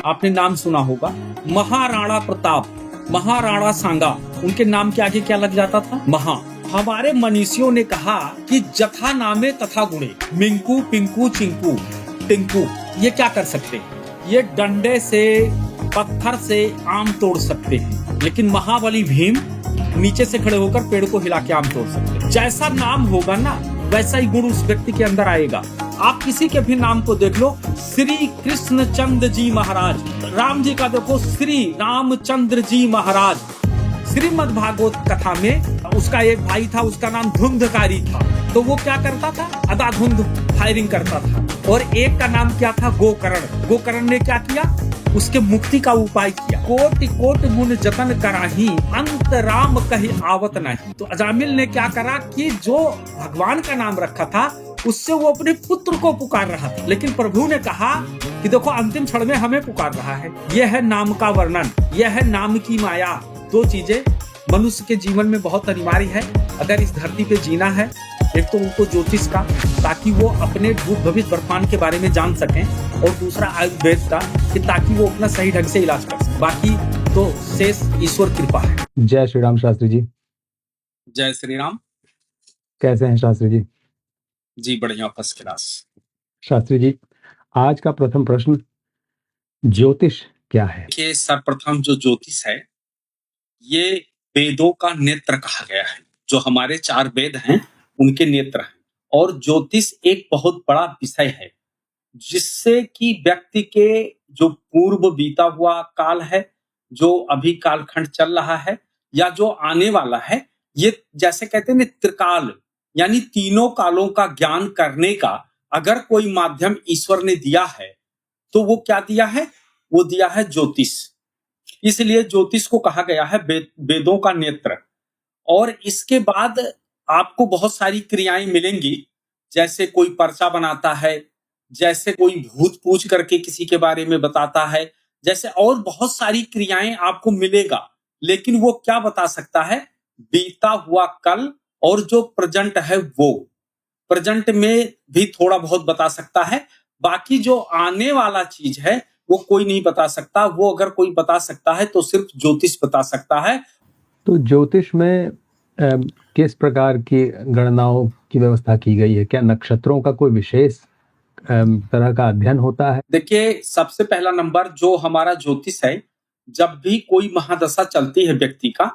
आपने नाम सुना होगा, महाराणा प्रताप, महाराणा सांगा, उनके नाम के आगे क्या लग जाता था? महा। हमारे मनीषियों ने कहा कि जथा नामे तथा गुणे, मिंकू पिंकू चिंकू टिंकू, ये क्या कर सकते हैं? ये डंडे से पत्थर से आम तोड़ सकते हैं, लेकिन महाबली भीम नीचे से खड़े होकर पेड़ को हिला के आम तोड़ सकते हैं। जैसा नाम होगा ना, वैसा ही गुण उस व्यक्ति के अंदर आएगा। आप किसी के भी नाम को देख लो, श्री कृष्णचंद्र जी महाराज, राम जी का देखो श्री रामचंद्र जी महाराज। श्रीमद् भागवत कथा में उसका एक भाई था, उसका नाम धुंधकारी था, तो वो क्या करता था? अधाधुंध फायरिंग करता था। और एक का नाम क्या था? गोकर्ण। गोकर्ण ने क्या किया? उसके मुक्ति का उपाय किया। कोटि कोटि मुन जतन कराही, अंत राम कही आवत नहीं। तो अजामिल ने क्या करा कि जो भगवान का नाम रखा था उससे वो अपने पुत्र को पुकार रहा था, लेकिन प्रभु ने कहा कि देखो अंतिम क्षण में हमें पुकार रहा है। यह है नाम का वर्णन, यह है नाम की माया। दो चीजें मनुष्य के जीवन में बहुत अनिवार्य है अगर इस धरती पे जीना है। एक तो उनको ज्योतिष का, ताकि वो अपने भूत भविष्य वर्तमान के बारे में जान सकें, और दूसरा आयुर्वेद का, कि ताकि वो अपना सही ढंग से इलाज कर सकें। बाकी तो शेष ईश्वर कृपा है। जय श्री राम शास्त्री जी। जय श्री राम। कैसे हैं शास्त्री जी? जी बढ़िया, फर्स्ट क्लास। शास्त्री जी, आज का प्रथम प्रश्न, ज्योतिष क्या है? कि सर्वप्रथम जो ज्योतिष है, ये वेदों का नेत्र कहा गया है। जो हमारे 4 वेद हैं उनके नेत्र हैं। और ज्योतिष एक बहुत बड़ा विषय है, जिससे कि व्यक्ति के जो पूर्व बीता हुआ काल है, जो अभी कालखंड चल रहा है, या जो आने वाला है, ये जैसे कहते हैं त्रिकाल, यानी तीनों कालों का ज्ञान करने का अगर कोई माध्यम ईश्वर ने दिया है, तो वो क्या दिया है? वो दिया है ज्योतिष। इसलिए ज्योतिष को कहा गया है वेदों का नेत्र। और इसके बाद आपको बहुत सारी क्रियाएं मिलेंगी, जैसे कोई पर्चा बनाता है, जैसे कोई भूत पूछ करके किसी के बारे में बताता है, जैसे और बहुत सारी क्रियाएं आपको मिलेगा। लेकिन वो क्या बता सकता है? बीता हुआ कल, और जो प्रेजेंट है वो प्रेजेंट में भी थोड़ा बहुत बता सकता है। बाकी जो आने वाला चीज है वो कोई नहीं बता सकता। वो अगर कोई बता सकता है तो सिर्फ ज्योतिष बता सकता है। तो ज्योतिष में किस प्रकार की गणनाओं की व्यवस्था की गई है? क्या नक्षत्रों का कोई विशेष तरह का अध्ययन होता है? देखिए, सबसे पहला नंबर जो हमारा ज्योतिष है, जब भी कोई महादशा चलती है व्यक्ति का,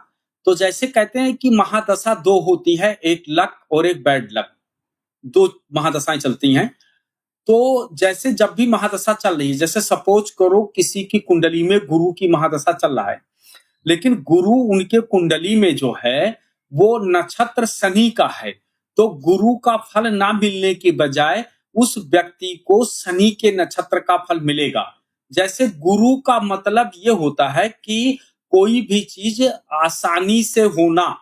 तो जैसे कहते हैं कि महादशा 2 होती है, एक लक और एक बैड लक, 2 महादशाएं चलती हैं। तो जैसे जब भी महादशा चल रही है, जैसे सपोज करो किसी की कुंडली में गुरु की महादशा चल रहा है, लेकिन गुरु उनके कुंडली में जो है वो नक्षत्र शनि का है, तो गुरु का फल ना मिलने के बजाय उस व्यक्ति को शनि के नक्षत्र का फल मिलेगा। जैसे गुरु का मतलब ये होता है कि कोई भी चीज आसानी से होना,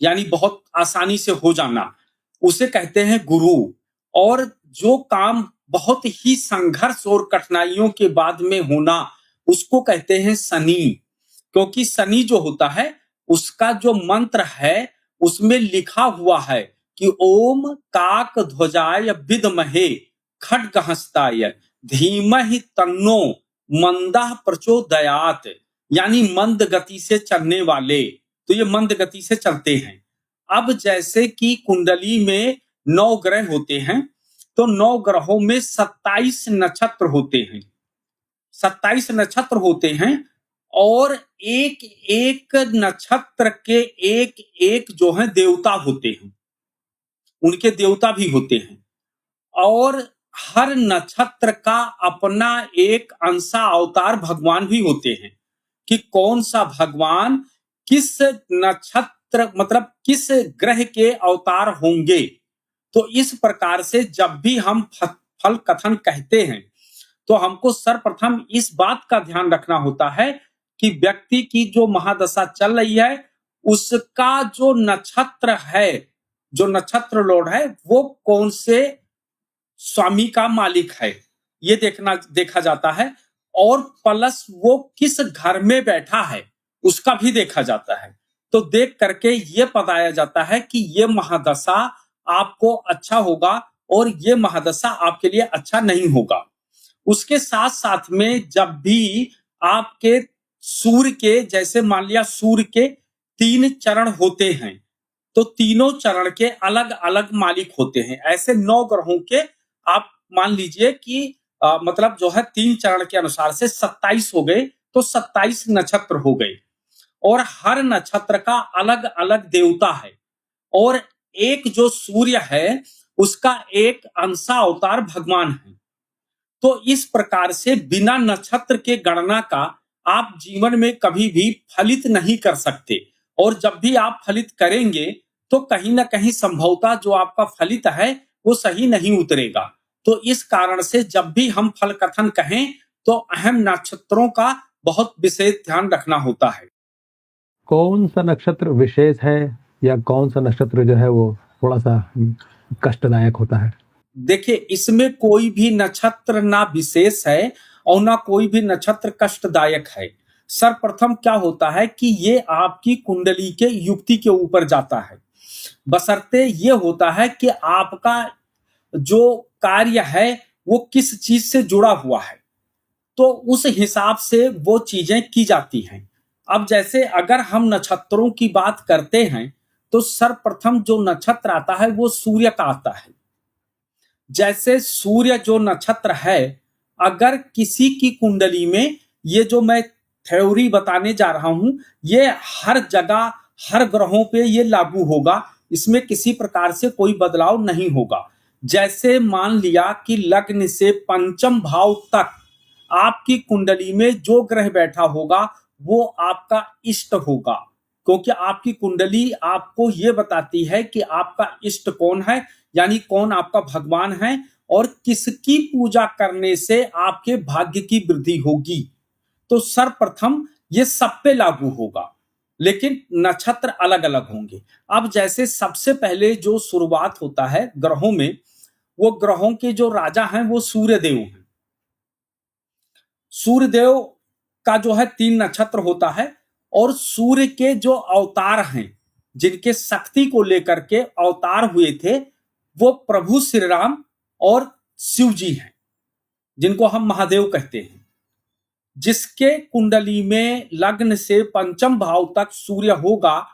यानी बहुत आसानी से हो जाना, उसे कहते हैं गुरु। और जो काम बहुत ही संघर्ष और कठिनाइयों के बाद में होना, उसको कहते हैं शनि। क्योंकि शनि जो होता है, उसका जो मंत्र है उसमें लिखा हुआ है कि ओम काक ध्वजाय विद्महे खड्गहस्ताय धीमहि तन्नो मंदः प्रचोदयात, यानी मंद गति से चलने वाले। तो ये मंद गति से चलते हैं। अब जैसे कि कुंडली में 9 ग्रह होते हैं, तो 9 ग्रहों में 27 नक्षत्र होते हैं। 27 नक्षत्र होते हैं, और एक एक नक्षत्र के एक एक जो है देवता होते हैं, उनके देवता भी होते हैं। और हर नक्षत्र का अपना एक अंशा अवतार भगवान भी होते हैं, कि कौन सा भगवान किस नक्षत्र मतलब किस ग्रह के अवतार होंगे। तो इस प्रकार से जब भी हम फल कथन कहते हैं, तो हमको सर्वप्रथम इस बात का ध्यान रखना होता है कि व्यक्ति की जो महादशा चल रही है, उसका जो नक्षत्र है, जो नक्षत्र लॉर्ड है, वो कौन से स्वामी का मालिक है, ये देखा जाता है। और प्लस वो किस घर में बैठा है उसका भी देखा जाता है। तो देख करके ये बताया जाता है कि ये महादशा आपको अच्छा होगा और ये महादशा आपके लिए अच्छा नहीं होगा। उसके साथ साथ में जब भी आपके सूर्य के, जैसे मान लिया सूर्य के 3 चरण होते हैं, तो तीनों चरण के अलग अलग मालिक होते हैं। ऐसे 9 ग्रहों के आप मान लीजिए कि मतलब जो है 3 चरण के अनुसार से 27 हो गए, तो 27 नक्षत्र हो गए और हर नक्षत्र का अलग अलग देवता है। और एक जो सूर्य है उसका एक अंशा अवतार भगवान है। तो इस प्रकार से बिना नक्षत्र के गणना का आप जीवन में कभी भी फलित नहीं कर सकते, और जब भी आप फलित करेंगे तो कहीं ना कहीं संभवतः जो आपका फलित है वो सही नहीं उतरेगा। तो इस कारण से जब भी हम फल कथन कहें तो अहम नक्षत्रों का बहुत विशेष ध्यान रखना होता है। कौन सा नक्षत्र विशेष है या कौन सा नक्षत्र जो है वो थोड़ा सा कष्टदायक होता है? देखिए, इसमें कोई भी नक्षत्र ना विशेष है और ना कोई भी नक्षत्र कष्टदायक है। सर्वप्रथम क्या होता है कि ये आपकी कुंडली के युक्ति के ऊपर जाता है, बशर्ते ये होता है कि आपका जो कार्य है वो किस चीज से जुड़ा हुआ है, तो उस हिसाब से वो चीजें की जाती हैं। अब जैसे अगर हम नक्षत्रों की बात करते हैं तो सर्वप्रथम जो नक्षत्र आता है वो सूर्य का आता है। जैसे सूर्य जो नक्षत्र है, अगर किसी की कुंडली में, ये जो मैं थ्योरी बताने जा रहा हूं, ये हर जगह हर ग्रहों पे ये लागू होगा, इसमें किसी प्रकार से कोई बदलाव नहीं होगा। जैसे मान लिया कि लग्न से पंचम भाव तक आपकी कुंडली में जो ग्रह बैठा होगा वो आपका इष्ट होगा, क्योंकि आपकी कुंडली आपको ये बताती है कि आपका इष्ट कौन है, यानी कौन आपका भगवान है और किसकी पूजा करने से आपके भाग्य की वृद्धि होगी। तो सर्वप्रथम ये सब पे लागू होगा, लेकिन नक्षत्र अलग अलग होंगे। अब जैसे सबसे पहले जो शुरुआत होता है ग्रहों में, वो ग्रहों के जो राजा हैं वो सूर्यदेव हैं। सूर्यदेव का जो है 3 नक्षत्र होता है, और सूर्य के जो अवतार हैं, जिनके शक्ति को लेकर के अवतार हुए थे, वो प्रभु श्री राम और शिव जी हैं, जिनको हम महादेव कहते हैं। जिसके कुंडली में लग्न से पंचम भाव तक सूर्य होगा,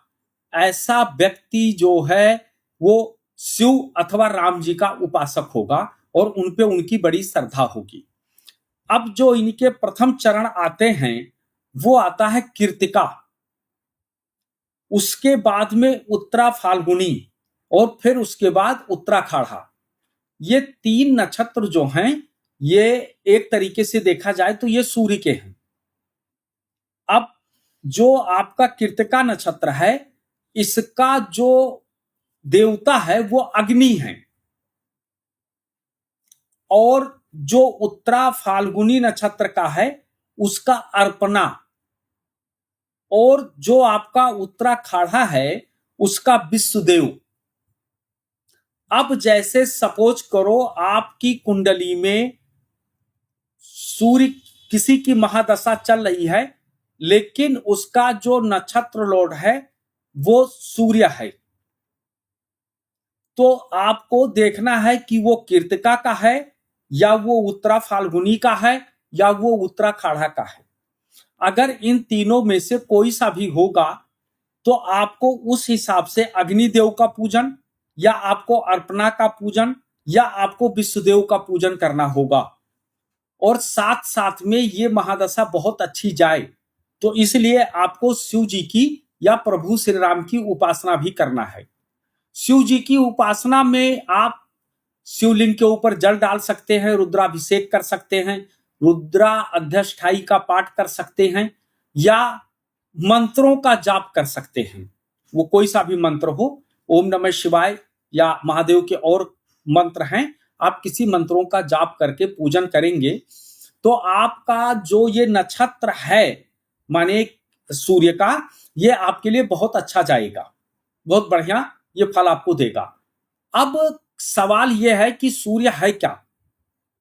ऐसा व्यक्ति जो है वो शिव अथवा राम जी का उपासक होगा और उनपे उनकी बड़ी श्रद्धा होगी। अब जो इनके प्रथम चरण आते हैं वो आता है कृतिका, उसके बाद में उत्तरा फाल्गुनी और फिर उसके बाद उत्तराखाढ़ा। ये 3 नक्षत्र जो हैं ये एक तरीके से देखा जाए तो ये सूर्य के हैं। अब जो आपका कृतिका नक्षत्र है, इसका जो देवता है वो अग्नि है, और जो उत्तरा फाल्गुनी नक्षत्र का है उसका अर्पणा, और जो आपका उत्तराखाढ़ा है उसका विश्वदेव। अब जैसे सपोज करो आपकी कुंडली में सूर्य किसी की महादशा चल रही है, लेकिन उसका जो नक्षत्र लॉर्ड है वो सूर्य है, तो आपको देखना है कि वो कृतिका का है या वो उत्तरा फाल्गुनी का है या वो उत्तराखाढ़ा का है। अगर इन तीनों में से कोई सा भी होगा तो आपको उस हिसाब से अग्निदेव का पूजन या आपको अर्पणा का पूजन या आपको विश्वदेव का पूजन करना होगा। और साथ साथ में ये महादशा बहुत अच्छी जाए तो इसलिए आपको शिव जी की या प्रभु श्री राम की उपासना भी करना है। शिव जी की उपासना में आप शिवलिंग के ऊपर जल डाल सकते हैं, रुद्राभिषेक कर सकते हैं, रुद्रा अध्यष्ठाई का पाठ कर सकते हैं, या मंत्रों का जाप कर सकते हैं। वो कोई सा भी मंत्र हो, ओम नमः शिवाय या महादेव के और मंत्र हैं, आप किसी मंत्रों का जाप करके पूजन करेंगे तो आपका जो ये नक्षत्र है माने सूर्य का, ये आपके लिए बहुत अच्छा जाएगा, बहुत बढ़िया ये फल आपको देगा। अब सवाल यह है कि सूर्य है क्या?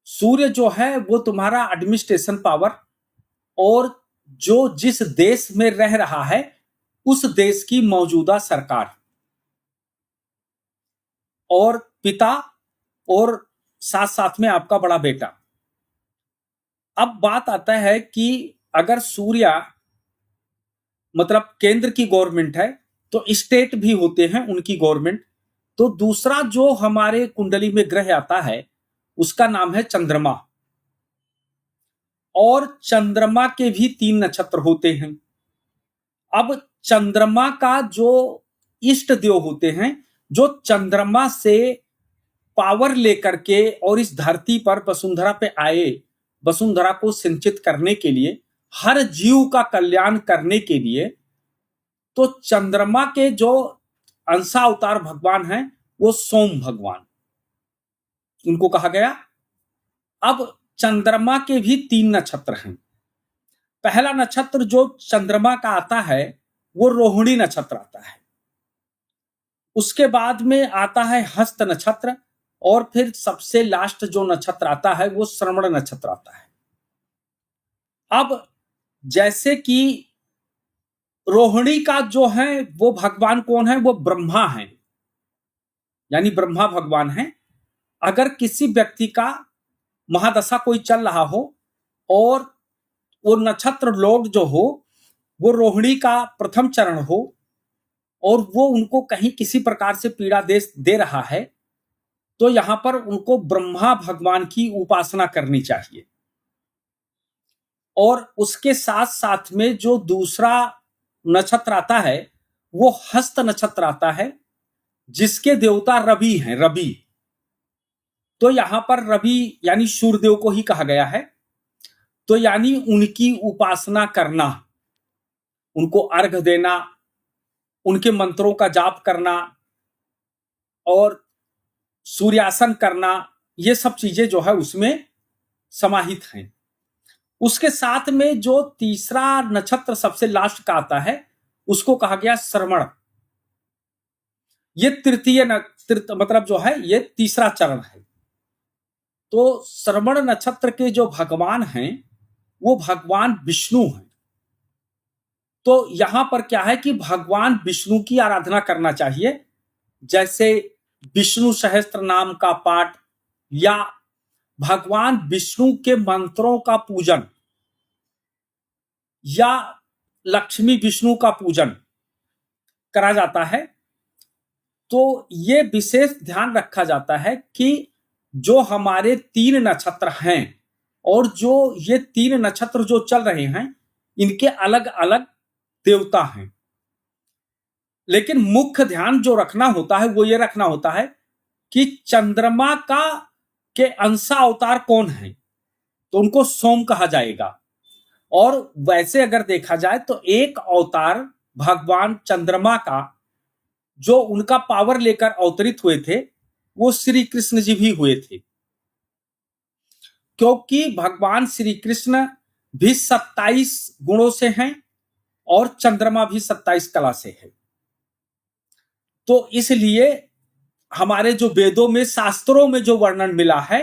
सूर्य जो है वो तुम्हारा एडमिनिस्ट्रेशन पावर, और जो जिस देश में रह रहा है उस देश की मौजूदा सरकार, और पिता, और साथ साथ में आपका बड़ा बेटा। अब बात आता है कि अगर सूर्य मतलब केंद्र की गवर्नमेंट है तो स्टेट भी होते हैं उनकी गवर्नमेंट। तो दूसरा जो हमारे कुंडली में ग्रह आता है उसका नाम है चंद्रमा, और चंद्रमा के भी 3 नक्षत्र होते हैं। अब चंद्रमा का जो इष्ट देव होते हैं, जो चंद्रमा से पावर लेकर के और इस धरती पर वसुंधरा पे आए, वसुंधरा को सिंचित करने के लिए, हर जीव का कल्याण करने के लिए, तो चंद्रमा के जो अंशावतार भगवान हैं वो सोम भगवान, उनको कहा गया। अब चंद्रमा के भी 3 नक्षत्र हैं। पहला नक्षत्र जो चंद्रमा का आता है वो रोहिणी नक्षत्र आता है, उसके बाद में आता है हस्त नक्षत्र, और फिर सबसे लास्ट जो नक्षत्र आता है वो श्रवण नक्षत्र आता है। अब जैसे कि रोहिणी का जो है वो भगवान कौन है, वो ब्रह्मा है, यानी ब्रह्मा भगवान है। अगर किसी व्यक्ति का महादशा कोई चल रहा हो और वो नक्षत्र लोग जो हो वो रोहिणी का प्रथम चरण हो और वो उनको कहीं किसी प्रकार से पीड़ा दे रहा है, तो यहां पर उनको ब्रह्मा भगवान की उपासना करनी चाहिए। और उसके साथ साथ में जो दूसरा नक्षत्र आता है वो हस्त नक्षत्र आता है, जिसके देवता रवि हैं, रवि। तो यहां पर रवि यानी सूर्यदेव को ही कहा गया है। तो यानी उनकी उपासना करना, उनको अर्घ देना, उनके मंत्रों का जाप करना और सूर्यासन करना, ये सब चीजें जो है उसमें समाहित हैं। उसके साथ में जो तीसरा नक्षत्र सबसे लास्ट का आता है उसको कहा गया श्रवण। ये मतलब जो है ये तीसरा चरण है। तो श्रवण नक्षत्र के जो भगवान हैं वो भगवान विष्णु हैं। तो यहां पर क्या है कि भगवान विष्णु की आराधना करना चाहिए, जैसे विष्णु सहस्त्र नाम का पाठ या भगवान विष्णु के मंत्रों का पूजन या लक्ष्मी विष्णु का पूजन करा जाता है। तो ये विशेष ध्यान रखा जाता है कि जो हमारे 3 नक्षत्र हैं और जो ये 3 नक्षत्र जो चल रहे हैं इनके अलग अलग देवता हैं, लेकिन मुख्य ध्यान जो रखना होता है वो ये रखना होता है कि चंद्रमा का के अंशा अवतार कौन है, तो उनको सोम कहा जाएगा। और वैसे अगर देखा जाए तो एक अवतार भगवान चंद्रमा का जो उनका पावर लेकर अवतरित हुए थे वो श्री कृष्ण जी भी हुए थे, क्योंकि भगवान श्री कृष्ण भी 27 गुणों से हैं और चंद्रमा भी 27 कला से है। तो इसलिए हमारे जो वेदों में शास्त्रों में जो वर्णन मिला है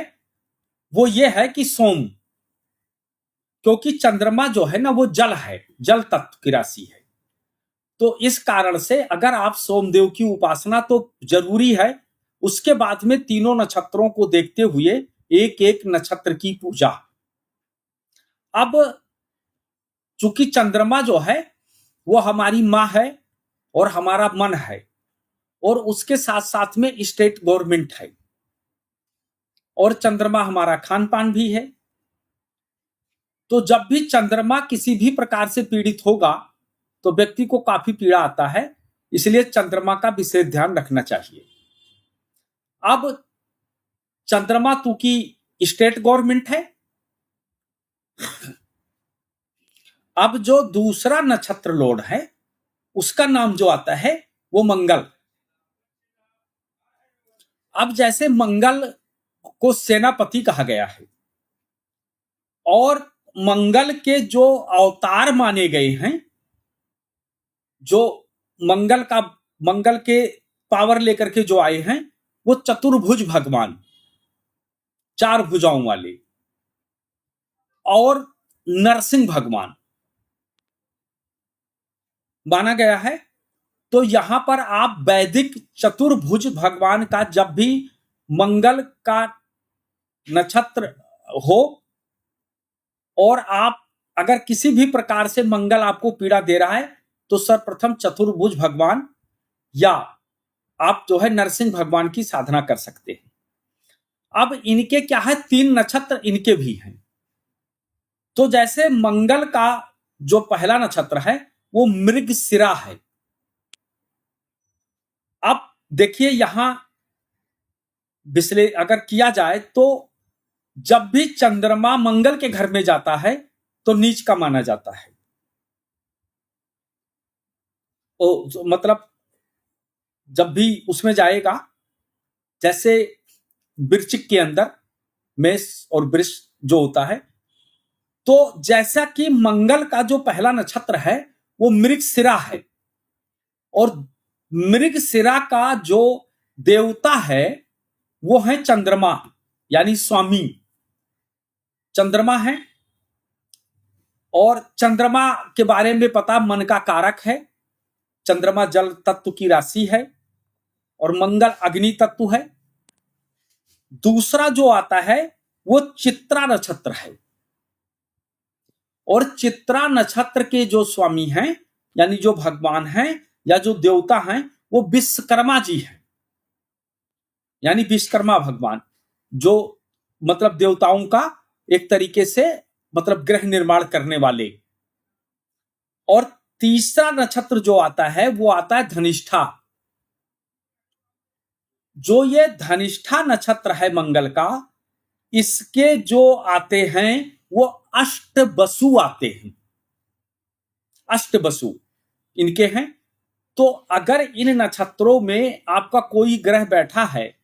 वो ये है कि सोम, क्योंकि चंद्रमा जो है ना वो जल है, जल तत्व की राशि है। तो इस कारण से अगर आप सोमदेव की उपासना तो जरूरी है, उसके बाद में तीनों नक्षत्रों को देखते हुए एक एक नक्षत्र की पूजा। अब चूंकि चंद्रमा जो है वो हमारी मां है और हमारा मन है और उसके साथ साथ में स्टेट गवर्नमेंट है, और चंद्रमा हमारा खान पान भी है। तो जब भी चंद्रमा किसी भी प्रकार से पीड़ित होगा तो व्यक्ति को काफी पीड़ा आता है, इसलिए चंद्रमा का विशेष ध्यान रखना चाहिए। अब चंद्रमा तू की स्टेट गवर्नमेंट है। अब जो दूसरा नक्षत्र लॉर्ड है उसका नाम जो आता है वो मंगल। अब जैसे मंगल को सेनापति कहा गया है और मंगल के जो अवतार माने गए हैं, जो मंगल के पावर लेकर के जो आए हैं वो चतुर्भुज भगवान, 4 भुजाओं वाले, और नरसिंह भगवान माना गया है। तो यहां पर आप वैदिक चतुर्भुज भगवान का जब भी मंगल का नक्षत्र हो और आप अगर किसी भी प्रकार से मंगल आपको पीड़ा दे रहा है तो सर्वप्रथम चतुर्भुज भगवान या आप जो है नरसिंह भगवान की साधना कर सकते हैं। अब इनके क्या है, 3 नक्षत्र इनके भी हैं। तो जैसे मंगल का जो पहला नक्षत्र है वो मृगशिरा है। अब देखिए यहां अगर किया जाए तो जब भी चंद्रमा मंगल के घर में जाता है तो नीच का माना जाता है। मतलब जब भी उसमें जाएगा, जैसे वृश्चिक के अंदर मेष और वृष जो होता है, तो जैसा कि मंगल का जो पहला नक्षत्र है वो मृगशिरा है और मृगशिरा का जो देवता है वो है चंद्रमा, यानी स्वामी चंद्रमा है। और चंद्रमा के बारे में पता, मन का कारक है। चंद्रमा जल तत्व की राशि है और मंगल अग्नि तत्व है। दूसरा जो आता है वो चित्रा नक्षत्र है और चित्रा नक्षत्र के जो स्वामी हैं यानी जो भगवान हैं या जो देवता हैं वो विश्वकर्मा जी हैं, यानी विश्वकर्मा भगवान, जो मतलब देवताओं का एक तरीके से मतलब गृह निर्माण करने वाले। और तीसरा नक्षत्र जो आता है वो आता है धनिष्ठा। जो ये धनिष्ठा नक्षत्र है मंगल का, इसके जो आते हैं वो अष्टवसु आते हैं, अष्टवसु इनके हैं। तो अगर इन नक्षत्रों में आपका कोई ग्रह बैठा है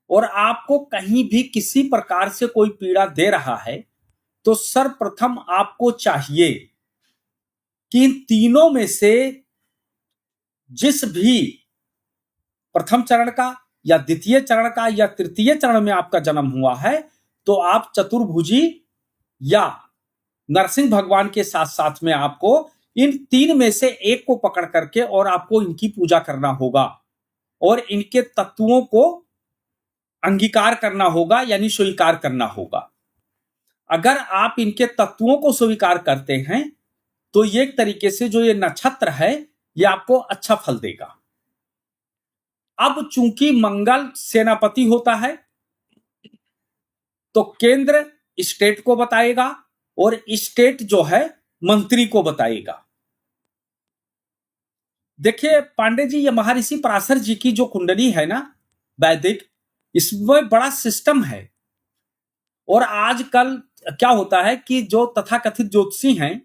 और आपको कहीं भी किसी प्रकार से कोई पीड़ा दे रहा है तो सर्वप्रथम आपको चाहिए कि इन तीनों में से जिस भी प्रथम चरण का या द्वितीय चरण का या तृतीय चरण में आपका जन्म हुआ है तो आप चतुर्भुजी या नरसिंह भगवान के साथ साथ में आपको इन 3 में से एक को पकड़ करके और आपको इनकी पूजा करना होगा और इनके तत्वों को अंगीकार करना होगा, यानी स्वीकार करना होगा। अगर आप इनके तत्वों को स्वीकार करते हैं तो ये एक तरीके से जो ये नक्षत्र है ये आपको अच्छा फल देगा। अब चूंकि मंगल सेनापति होता है तो केंद्र स्टेट को बताएगा और स्टेट जो है मंत्री को बताएगा। देखिए पांडे जी, ये महर्षि पराशर जी की जो कुंडली है ना वैदिक, इसमें बड़ा सिस्टम है। और आजकल क्या होता है कि जो तथाकथित ज्योतिषी हैं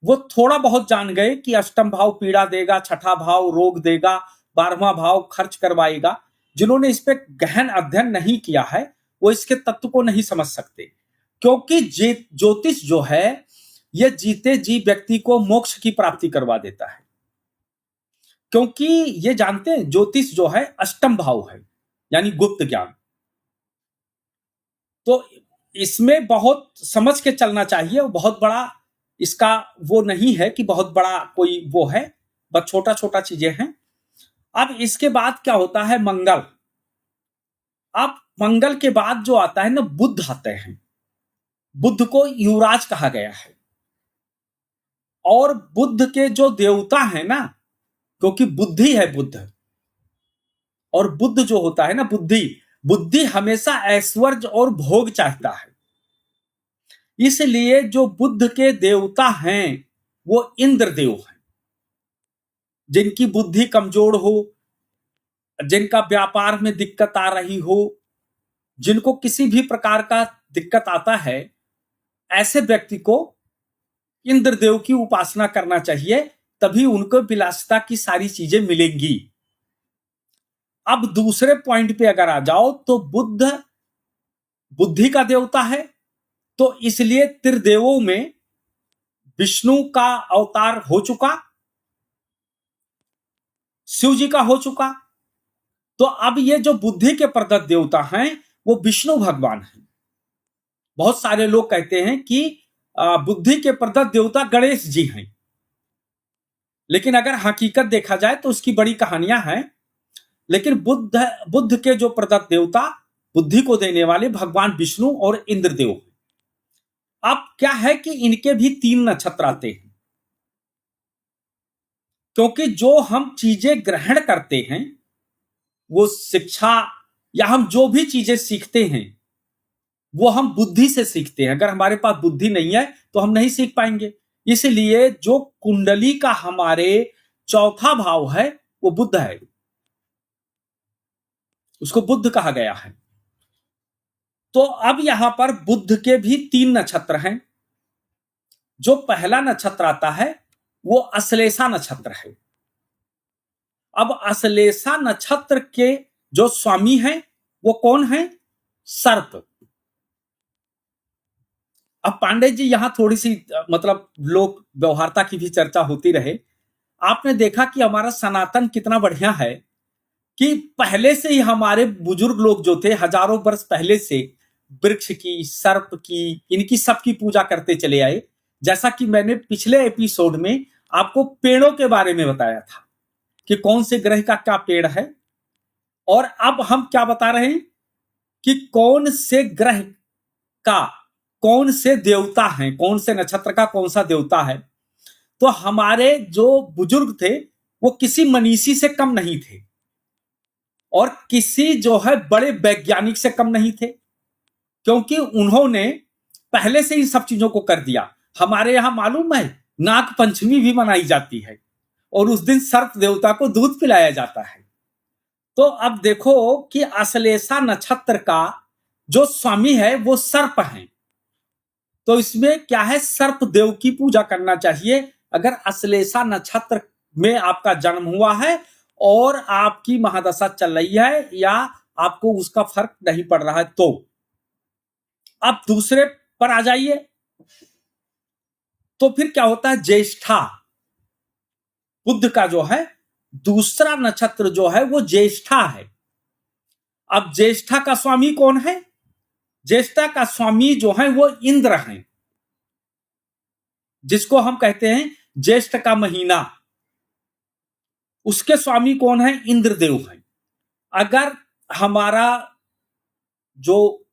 वो थोड़ा बहुत जान गए कि अष्टम भाव पीड़ा देगा, छठा भाव रोग देगा, 12वां भाव खर्च करवाएगा। जिन्होंने इस पे गहन अध्ययन नहीं किया है वो इसके तत्व को नहीं समझ सकते, क्योंकि ज्योतिष जो है ये जीते जी व्यक्ति को मोक्ष की प्राप्ति करवा देता है। क्योंकि ये जानते हैं ज्योतिष जो है अष्टम भाव है, यानी गुप्त ज्ञान। तो इसमें बहुत समझ के चलना चाहिए। बहुत बड़ा इसका वो नहीं है कि बहुत बड़ा कोई वो है, बस छोटा छोटा चीजें हैं। अब इसके बाद क्या होता है, मंगल। अब मंगल के बाद जो आता है ना, बुध आते हैं। बुध को युवराज कहा गया है और बुध के जो देवता है ना, क्योंकि बुद्धि है बुद्ध, और बुद्ध जो होता है ना बुद्धि हमेशा ऐश्वर्य और भोग चाहता है। इसलिए जो बुद्ध के देवता हैं वो इंद्रदेव हैं। जिनकी बुद्धि कमजोर हो, जिनका व्यापार में दिक्कत आ रही हो, जिनको किसी भी प्रकार का दिक्कत आता है, ऐसे व्यक्ति को इंद्रदेव की उपासना करना चाहिए, तभी उनको विलासिता की सारी चीजें मिलेंगी। अब दूसरे पॉइंट पे अगर आ जाओ तो बुद्ध बुद्धि का देवता है, तो इसलिए त्रिदेवों में विष्णु का अवतार हो चुका, शिव जी का हो चुका। तो अब ये जो बुद्धि के प्रदत्त देवता हैं वो विष्णु भगवान हैं। बहुत सारे लोग कहते हैं कि बुद्धि के प्रदत्त देवता गणेश जी हैं, लेकिन अगर हकीकत देखा जाए तो उसकी बड़ी कहानियां हैं। लेकिन बुद्ध के जो प्रदत्त देवता, बुद्धि को देने वाले भगवान विष्णु और इंद्रदेव। अब क्या है कि इनके भी 3 नक्षत्र आते हैं, क्योंकि जो हम चीजें ग्रहण करते हैं, वो शिक्षा या हम जो भी चीजें सीखते हैं, वो हम बुद्धि से सीखते हैं। अगर हमारे पास बुद्धि नहीं है तो हम नहीं सीख पाएंगे। इसलिए जो कुंडली का हमारे चौथा भाव है वो बुध है, उसको बुध कहा गया है। तो अब यहां पर बुध के भी 3 नक्षत्र हैं। जो पहला नक्षत्र आता है वो अश्लेषा नक्षत्र है। अब अश्लेषा नक्षत्र के जो स्वामी हैं वो कौन है? सर्प। अब पांडे जी यहां थोड़ी सी मतलब लोक व्यवहारता की भी चर्चा होती रहे। आपने देखा कि हमारा सनातन कितना बढ़िया है कि पहले से ही हमारे बुजुर्ग लोग जो थे, हजारों वर्ष पहले से वृक्ष की, सर्प की, इनकी सबकी पूजा करते चले आए। जैसा कि मैंने पिछले एपिसोड में आपको पेड़ों के बारे में बताया था कि कौन से ग्रह का क्या पेड़ है, और अब हम क्या बता रहे हैं कि कौन से ग्रह का कौन से देवता हैं, कौन से नक्षत्र का कौन सा देवता है। तो हमारे जो बुजुर्ग थे वो किसी मनीषी से कम नहीं थे और किसी जो है बड़े वैज्ञानिक से कम नहीं थे, क्योंकि उन्होंने पहले से ही सब चीजों को कर दिया। हमारे यहां मालूम है नाग पंचमी भी मनाई जाती है और उस दिन सर्प देवता को दूध पिलाया जाता है। तो अब देखो कि अश्लेषा नक्षत्र का जो स्वामी है वो सर्प है। तो इसमें क्या है, सर्प देव की पूजा करना चाहिए अगर अश्लेषा नक्षत्र में आपका जन्म हुआ है और आपकी महादशा चल रही है या आपको उसका फर्क नहीं पड़ रहा है। तो अब दूसरे पर आ जाइए, तो फिर क्या होता है, ज्येष्ठा। बुध का जो है दूसरा नक्षत्र जो है वो ज्येष्ठा है। अब ज्येष्ठा का स्वामी कौन है? ज्येष्ठा का स्वामी जो है वो इंद्र है, जिसको हम कहते हैं ज्येष्ठ का महीना। उसके स्वामी कौन है? इंद्रदेव है। अगर हमारा जो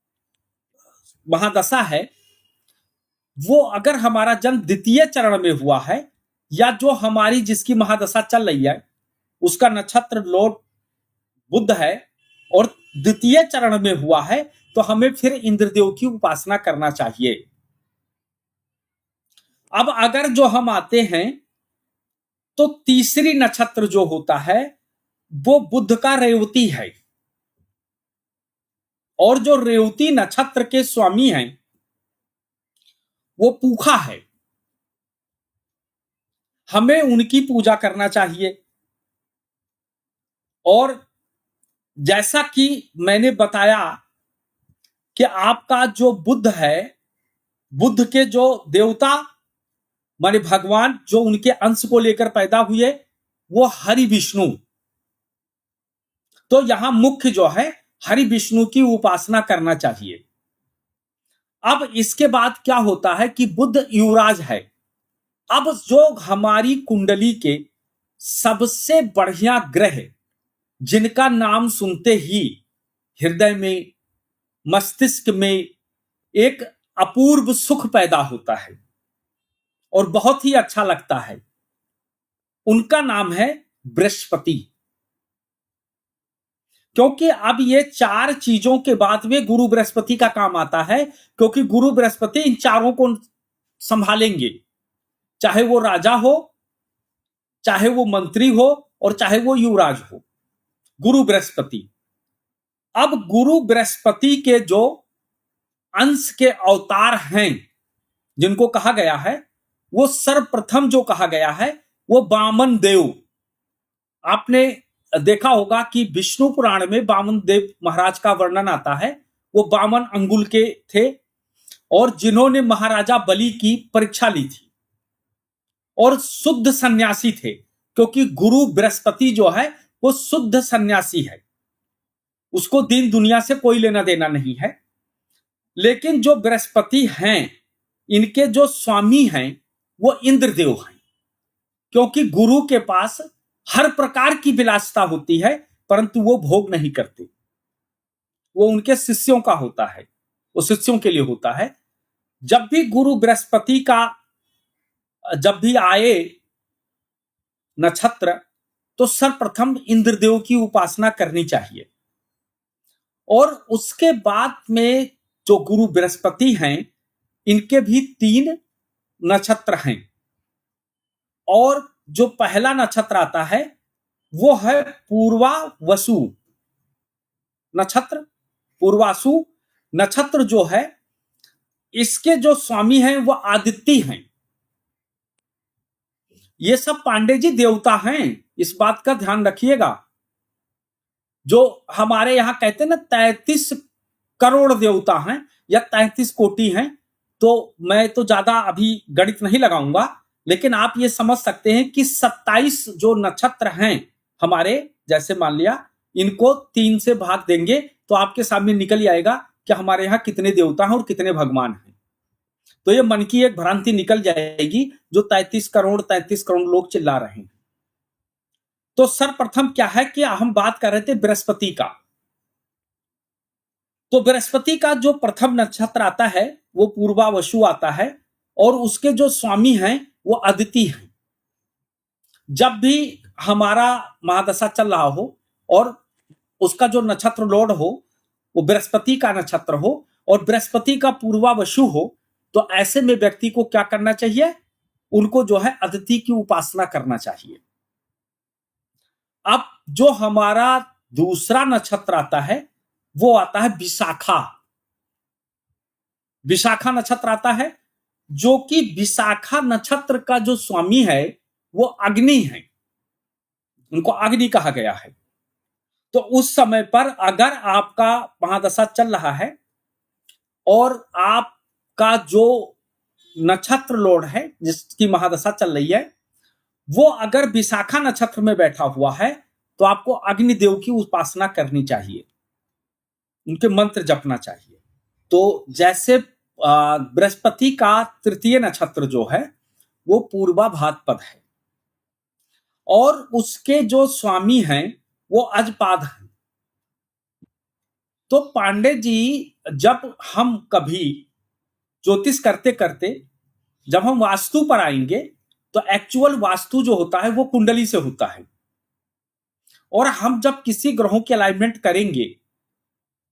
महादशा है वो अगर हमारा जन्म द्वितीय चरण में हुआ है या जो हमारी जिसकी महादशा चल रही है उसका नक्षत्र लॉर्ड बुध है और द्वितीय चरण में हुआ है, तो हमें फिर इंद्रदेव की उपासना करना चाहिए। अब अगर जो हम आते हैं तो तीसरी नक्षत्र जो होता है वो बुध का रेवती है, और जो रेवती नक्षत्र के स्वामी हैं वो पूखा है। हमें उनकी पूजा करना चाहिए। और जैसा कि मैंने बताया कि आपका जो बुध है, बुध के जो देवता माने भगवान जो उनके अंश को लेकर पैदा हुए वो हरि विष्णु। तो यहां मुख्य जो है हरि विष्णु की उपासना करना चाहिए। अब इसके बाद क्या होता है कि बुध युवराज है। अब जो हमारी कुंडली के सबसे बढ़िया ग्रह जिनका नाम सुनते ही हृदय में, मस्तिष्क में एक अपूर्व सुख पैदा होता है और बहुत ही अच्छा लगता है, उनका नाम है बृहस्पति। क्योंकि अब ये 4 चीजों के बाद में गुरु बृहस्पति का काम आता है, क्योंकि गुरु बृहस्पति इन चारों को संभालेंगे, चाहे वो राजा हो, चाहे वो मंत्री हो और चाहे वो युवराज हो। गुरु बृहस्पति। अब गुरु बृहस्पति के जो अंश के अवतार हैं जिनको कहा गया है, वो सर्वप्रथम जो कहा गया है वो वामन देव। आपने देखा होगा कि विष्णु पुराण में वामन देव महाराज का वर्णन आता है। वो वामन अंगुल के थे और जिन्होंने महाराजा बलि की परीक्षा ली थी और शुद्ध सन्यासी थे, क्योंकि गुरु बृहस्पति जो है वो शुद्ध सन्यासी है, उसको दीन दुनिया से कोई लेना देना नहीं है। लेकिन जो बृहस्पति हैं इनके जो स्वामी हैं वो इंद्रदेव हैं, क्योंकि गुरु के पास हर प्रकार की विलासिता होती है परंतु वो भोग नहीं करते, वो उनके शिष्यों का होता है, वो शिष्यों के लिए होता है। जब भी गुरु बृहस्पति का जब भी आए नक्षत्र, तो सर्वप्रथम इंद्रदेव की उपासना करनी चाहिए। और उसके बाद में जो गुरु बृहस्पति हैं, इनके भी 3 नक्षत्र हैं। और जो पहला नक्षत्र आता है वो है पूर्वावसु नक्षत्र। पूर्वासु नक्षत्र जो है, इसके जो स्वामी हैं वो आदित्य हैं। ये सब पांडे जी देवता हैं, इस बात का ध्यान रखिएगा। जो हमारे यहां कहते हैं ना 33 करोड़ देवता हैं या 33 कोटि हैं, तो मैं तो ज्यादा अभी गणित नहीं लगाऊंगा, लेकिन आप ये समझ सकते हैं कि 27 जो नक्षत्र हैं हमारे, जैसे मान लिया इनको 3 से भाग देंगे तो आपके सामने निकल आएगा कि हमारे यहाँ कितने देवता हैं और कितने भगवान हैं। तो ये मन की एक भ्रांति निकल जाएगी जो 33 करोड़ लोग चिल्ला रहे हैं। तो सर्वप्रथम क्या है कि हम बात कर रहे थे बृहस्पति का। तो बृहस्पति का जो प्रथम नक्षत्र आता है वो पूर्वावसु आता है, और उसके जो स्वामी हैं वो अदिति हैं। जब भी हमारा महादशा चल रहा हो और उसका जो नक्षत्र लॉर्ड हो वो बृहस्पति का नक्षत्र हो और बृहस्पति का पूर्वावसु हो, तो ऐसे में व्यक्ति को क्या करना चाहिए? उनको जो है अदिति की उपासना करना चाहिए। अब जो हमारा दूसरा नक्षत्र आता है वो आता है विशाखा। विशाखा नक्षत्र आता है, जो कि विशाखा नक्षत्र का जो स्वामी है वो अग्नि है, उनको अग्नि कहा गया है। तो उस समय पर अगर आपका महादशा चल रहा है और आपका जो नक्षत्र लॉर्ड है जिसकी महादशा चल रही है वो अगर विशाखा नक्षत्र में बैठा हुआ है, तो आपको अग्निदेव की उपासना करनी चाहिए, उनके मंत्र जपना चाहिए। तो जैसे बृहस्पति का तृतीय नक्षत्र जो है वो पूर्वा भाद्रपद है, और उसके जो स्वामी हैं वो अजपाद हैं। तो पांडे जी, जब हम कभी ज्योतिष करते करते जब हम वास्तु पर आएंगे, तो एक्चुअल वास्तु जो होता है वो कुंडली से होता है। और हम जब किसी ग्रहों के अलाइनमेंट करेंगे,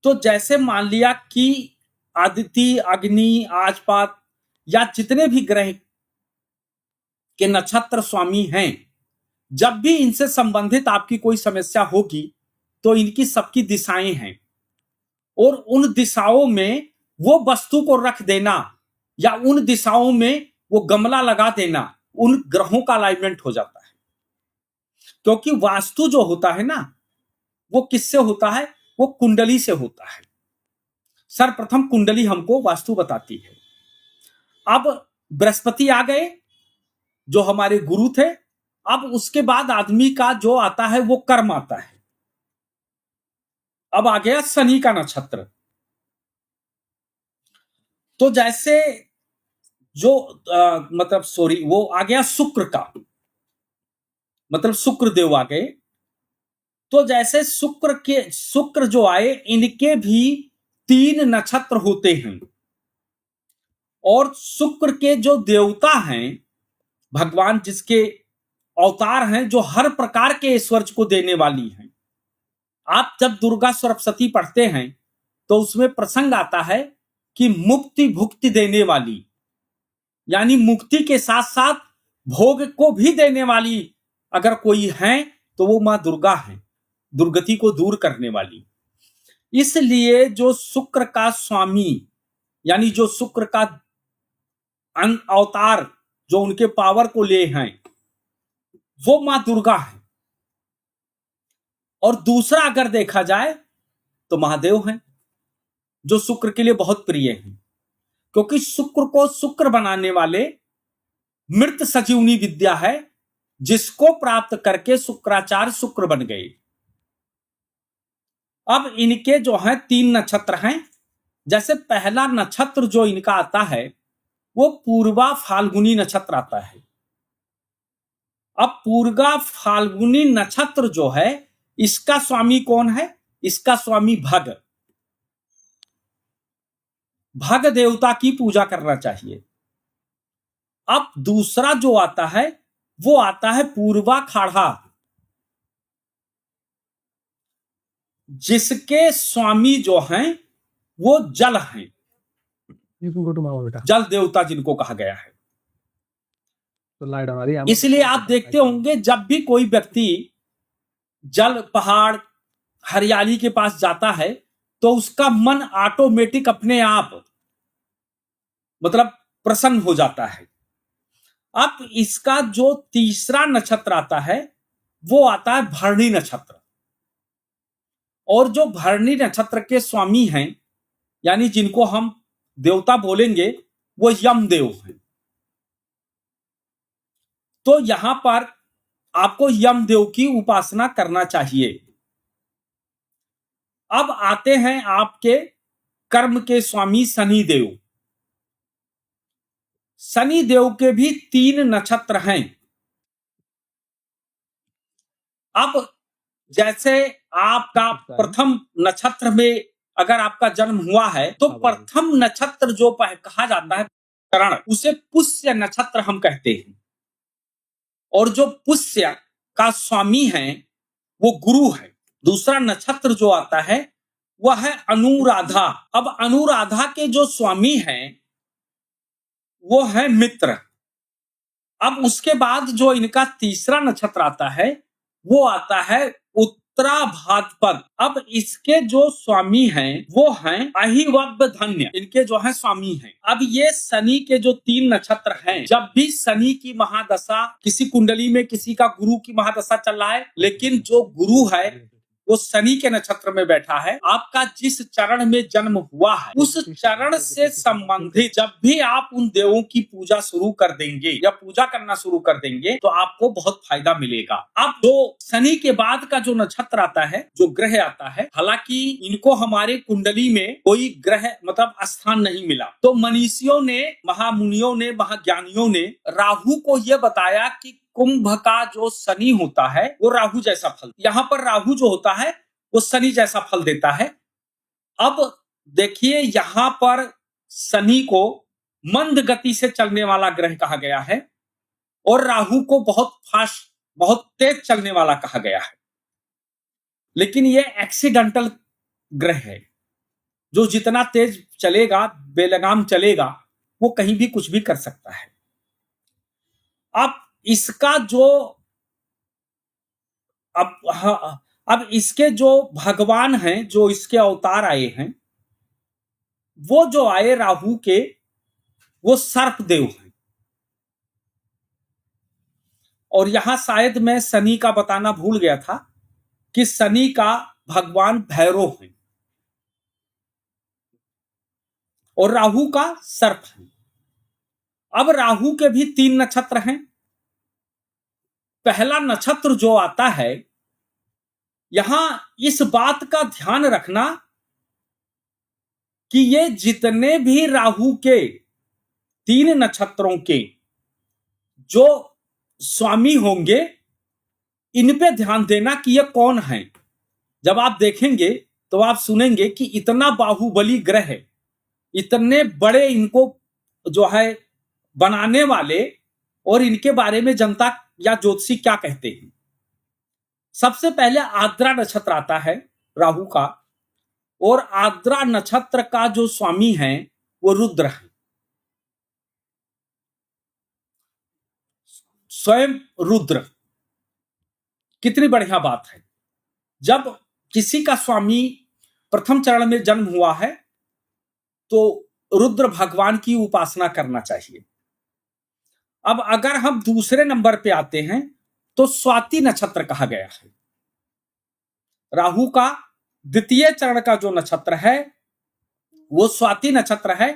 तो जैसे मान लिया कि आदित्य, अग्नि, आजपात या जितने भी ग्रह के नक्षत्र स्वामी हैं, जब भी इनसे संबंधित आपकी कोई समस्या होगी तो इनकी सबकी दिशाएं हैं, और उन दिशाओं में वो वस्तु को रख देना या उन दिशाओं में वो गमला लगा देना, उन ग्रहों का अलाइनमेंट हो जाता है। क्योंकि वास्तु जो होता है ना, वो किससे होता है? वो कुंडली से होता है। सर्वप्रथम कुंडली हमको वास्तु बताती है। अब बृहस्पति आ गए जो हमारे गुरु थे। अब उसके बाद आदमी का जो आता है वो कर्म आता है। अब आ गया शनि का नक्षत्र। तो जैसे जो वो आ गया शुक्र का, मतलब शुक्र देव आ गए। तो जैसे शुक्र जो आए, इनके भी 3 नक्षत्र होते हैं, और शुक्र के जो देवता हैं, भगवान जिसके अवतार हैं, जो हर प्रकार के ऐश्वर्य को देने वाली हैं। आप जब दुर्गा सरस्वती पढ़ते हैं तो उसमें प्रसंग आता है कि मुक्ति भुक्ति देने वाली, यानी मुक्ति के साथ साथ भोग को भी देने वाली अगर कोई है तो वो मां दुर्गा है, दुर्गति को दूर करने वाली। इसलिए जो शुक्र का स्वामी, यानी जो शुक्र का अवतार, जो उनके पावर को ले हैं, वो मां दुर्गा है। और दूसरा अगर देखा जाए तो महादेव हैं, जो शुक्र के लिए बहुत प्रिय हैं, क्योंकि शुक्र को शुक्र बनाने वाले मृत सजीवनी विद्या है, जिसको प्राप्त करके शुक्राचार्य शुक्र बन गए। अब इनके जो है 3 नक्षत्र हैं। जैसे पहला नक्षत्र जो इनका आता है वो पूर्वा फाल्गुनी नक्षत्र आता है। अब पूर्वा फाल्गुनी नक्षत्र जो है, इसका स्वामी कौन है? इसका स्वामी भग। भग देवता की पूजा करना चाहिए। अब दूसरा जो आता है वो आता है पूर्वा खाड़ा, जिसके स्वामी जो हैं वो जल हैं, You can go to Mama बेटा. जल देवता जिनको कहा गया है। So lie down. अरे इसलिए आप देखते होंगे जब भी कोई व्यक्ति जल, पहाड़, हरियाली के पास जाता है तो उसका मन ऑटोमेटिक अपने आप मतलब प्रसन्न हो जाता है। अब इसका जो तीसरा नक्षत्र आता है वो आता है भरणी नक्षत्र, और जो भरणी नक्षत्र के स्वामी हैं यानी जिनको हम देवता बोलेंगे वो यमदेव हैं। तो यहां पर आपको यमदेव की उपासना करना चाहिए। अब आते हैं आपके कर्म के स्वामी शनिदेव। शनिदेव के भी 3 नक्षत्र हैं। अब जैसे आपका प्रथम नक्षत्र में अगर आपका जन्म हुआ है तो प्रथम नक्षत्र जो कहा जाता है करण, उसे पुष्य नक्षत्र हम कहते हैं। और जो पुष्य का स्वामी है वो गुरु है। दूसरा नक्षत्र जो आता है वह है अनुराधा। अब अनुराधा के जो स्वामी हैं वो है मित्र। अब उसके बाद जो इनका तीसरा नक्षत्र आता है वो आता है उत्तरा भाद्रपद। अब इसके जो स्वामी हैं वो हैं अहिवव्य धन्य, इनके जो है स्वामी हैं। अब ये शनि के जो 3 नक्षत्र हैं, जब भी शनि की महादशा किसी कुंडली में किसी का गुरु की महादशा चल रहा है, लेकिन जो गुरु है वो शनि के नक्षत्र में बैठा है, आपका जिस चरण में जन्म हुआ है उस चरण से संबंधित जब भी आप उन देवों की पूजा शुरू कर देंगे या पूजा करना शुरू कर देंगे तो आपको बहुत फायदा मिलेगा। अब जो शनि के बाद का जो नक्षत्र आता है, जो ग्रह आता है, हालांकि इनको हमारे कुंडली में कोई ग्रह मतलब स्थान नहीं मिला, तो मनीषियों ने, महामुनियों ने, महाज्ञानियों ने राहु को यह बताया कि कुंभ का जो शनि होता है वो राहु जैसा फल, यहां पर राहु जो होता है वो शनि जैसा फल देता है। अब देखिए यहां पर शनि को मंद गति से चलने वाला ग्रह कहा गया है और राहु को बहुत फास्ट, बहुत तेज चलने वाला कहा गया है। लेकिन ये एक्सीडेंटल ग्रह है, जो जितना तेज चलेगा, बेलगाम चलेगा, वो कहीं भी कुछ भी कर सकता है। अब इसका जो अब इसके जो भगवान हैं, जो इसके अवतार आए हैं, वो जो आए राहु के, वो सर्पदेव हैं। और यहां शायद मैं शनि का बताना भूल गया था कि शनि का भगवान भैरव हैं और राहु का सर्प है। अब राहु के भी 3 नक्षत्र हैं। पहला नक्षत्र जो आता है, यहां इस बात का ध्यान रखना कि ये जितने भी राहु के 3 नक्षत्रों के जो स्वामी होंगे, इन पे ध्यान देना कि ये कौन है। जब आप देखेंगे तो आप सुनेंगे कि इतना बाहुबली ग्रह है, इतने बड़े इनको जो है बनाने वाले, और इनके बारे में जनता या ज्योतिषी क्या कहते हैं। सबसे पहले आद्रा नक्षत्र आता है राहु का, और आद्रा नक्षत्र का जो स्वामी है वो रुद्र है, स्वयं रुद्र। कितनी बढ़िया बात है। जब किसी का स्वामी प्रथम चरण में जन्म हुआ है तो रुद्र भगवान की उपासना करना चाहिए। अब अगर हम दूसरे नंबर पे आते हैं तो स्वाति नक्षत्र कहा गया है। राहु का द्वितीय चरण का जो नक्षत्र है वो स्वाति नक्षत्र है,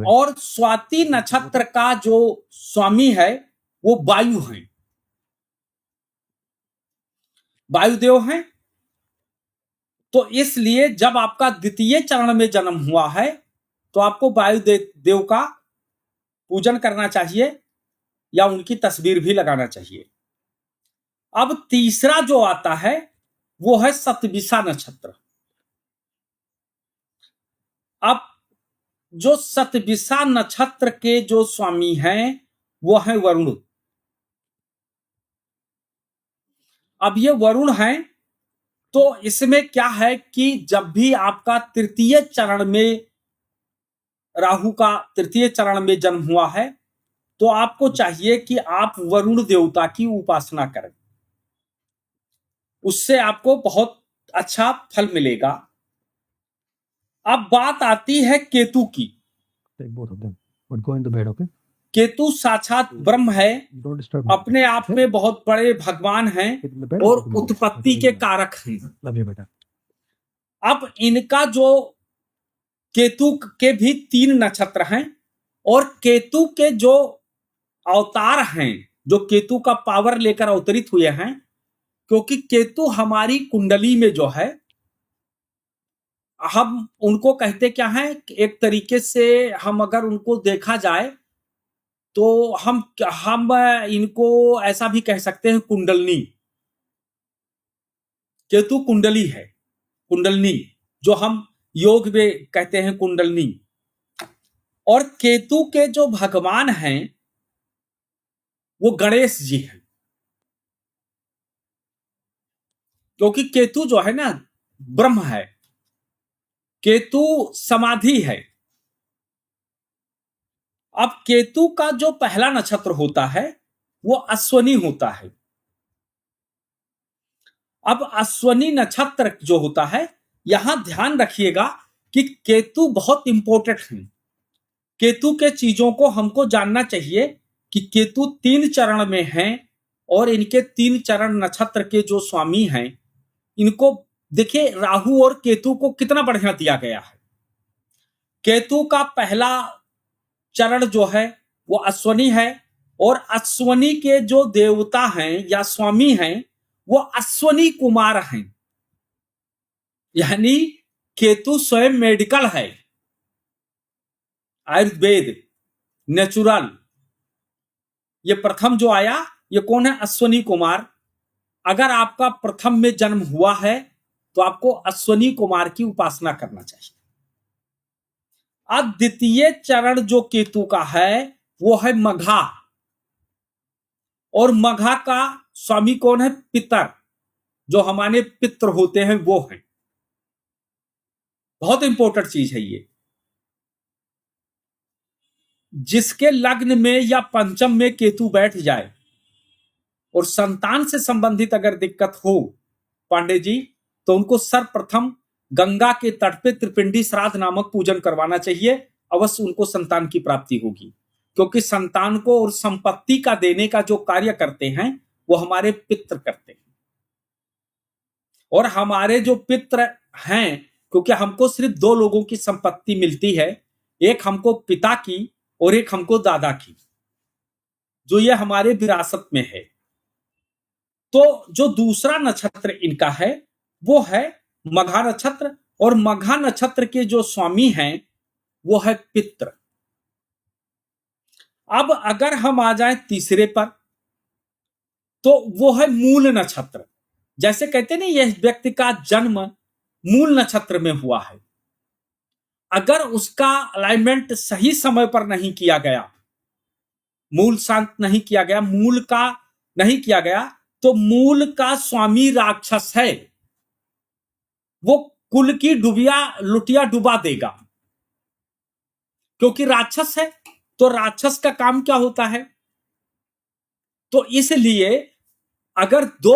और स्वाति नक्षत्र का जो स्वामी है वो वायु है, वायुदेव हैं। तो इसलिए जब आपका द्वितीय चरण में जन्म हुआ है तो आपको वायुदेव का पूजन करना चाहिए या उनकी तस्वीर भी लगाना चाहिए। अब तीसरा जो आता है वो है शतभिषा नक्षत्र। अब जो शतभिषा नक्षत्र के जो स्वामी हैं वो है वरुण। अब ये वरुण हैं, तो इसमें क्या है कि जब भी आपका तृतीय चरण में राहु का तृतीय चरण में जन्म हुआ है, तो आपको चाहिए कि आप वरुण देवता की उपासना करें, उससे आपको बहुत अच्छा फल मिलेगा। अब बात आती है केतु की। Take both of them, but go into bed, okay? Ketu साक्षात ब्रह्म है, Don't disturb me. अपने आप में बहुत बड़े भगवान हैं Get in the bed और or tomorrow? उत्पत्ति के कारक हैं। Love you, बेटा। अब इनका जो केतु के भी 3 नक्षत्र हैं और केतु के जो अवतार हैं, जो केतु का पावर लेकर अवतरित हुए हैं, क्योंकि केतु हमारी कुंडली में जो है, हम उनको कहते क्या है, एक तरीके से हम अगर उनको देखा जाए तो हम इनको ऐसा भी कह सकते हैं कुंडलनी। केतु कुंडली है, कुंडलनी जो हम योग में कहते हैं कुंडलनी। और केतु के जो भगवान हैं वो गणेश जी हैं, क्योंकि केतु जो है ना ब्रह्म है, केतु समाधि है। अब केतु का जो पहला नक्षत्र होता है वो अश्वनी होता है। अब अश्वनी नक्षत्र जो होता है, यहां ध्यान रखिएगा कि केतु बहुत इंपॉर्टेंट है। केतु के चीजों को हमको जानना चाहिए कि केतु 3 चरण में हैं और इनके 3 चरण नक्षत्र के जो स्वामी हैं, इनको देखिए राहु और केतु को कितना बढ़िया दिया गया है। केतु का पहला चरण जो है वो अश्वनी है और अश्वनी के जो देवता हैं या स्वामी हैं वो अश्वनी कुमार हैं, यानी केतु स्वयं मेडिकल है, आयुर्वेद, नेचुरल। ये प्रथम जो आया ये कौन है? अश्वनी कुमार। अगर आपका प्रथम में जन्म हुआ है तो आपको अश्वनी कुमार की उपासना करना चाहिए। अब द्वितीय चरण जो केतु का है वो है मघा, और मघा का स्वामी कौन है? पितर, जो हमारे पितृ होते हैं वो हैं। बहुत इंपॉर्टेंट चीज है ये। जिसके लग्न में या पंचम में केतु बैठ जाए और संतान से संबंधित अगर दिक्कत हो पांडे जी, तो उनको सर्वप्रथम गंगा के तट पे त्रिपिंडी श्राद्ध नामक पूजन करवाना चाहिए। अवश्य उनको संतान की प्राप्ति होगी, क्योंकि संतान को और संपत्ति का देने का जो कार्य करते हैं वो हमारे पितृ करते हैं। और हमारे जो पितृ हैं, क्योंकि हमको सिर्फ 2 लोगों की संपत्ति मिलती है, एक हमको पिता की और एक हमको दादा की, जो ये हमारे विरासत में है। तो जो दूसरा नक्षत्र इनका है वो है मघा नक्षत्र, और मघा नक्षत्र के जो स्वामी हैं वो है पितृ। अब अगर हम आ जाएं तीसरे पर, तो वो है मूल नक्षत्र। जैसे कहते नहीं, यह व्यक्ति का जन्म मूल नक्षत्र में हुआ है, अगर उसका अलाइनमेंट सही समय पर नहीं किया गया, मूल शांत नहीं किया गया, मूल का नहीं किया गया, तो मूल का स्वामी राक्षस है, वो कुल की लुटिया डुबा देगा। क्योंकि राक्षस है तो राक्षस का काम क्या होता है? तो इसलिए अगर 2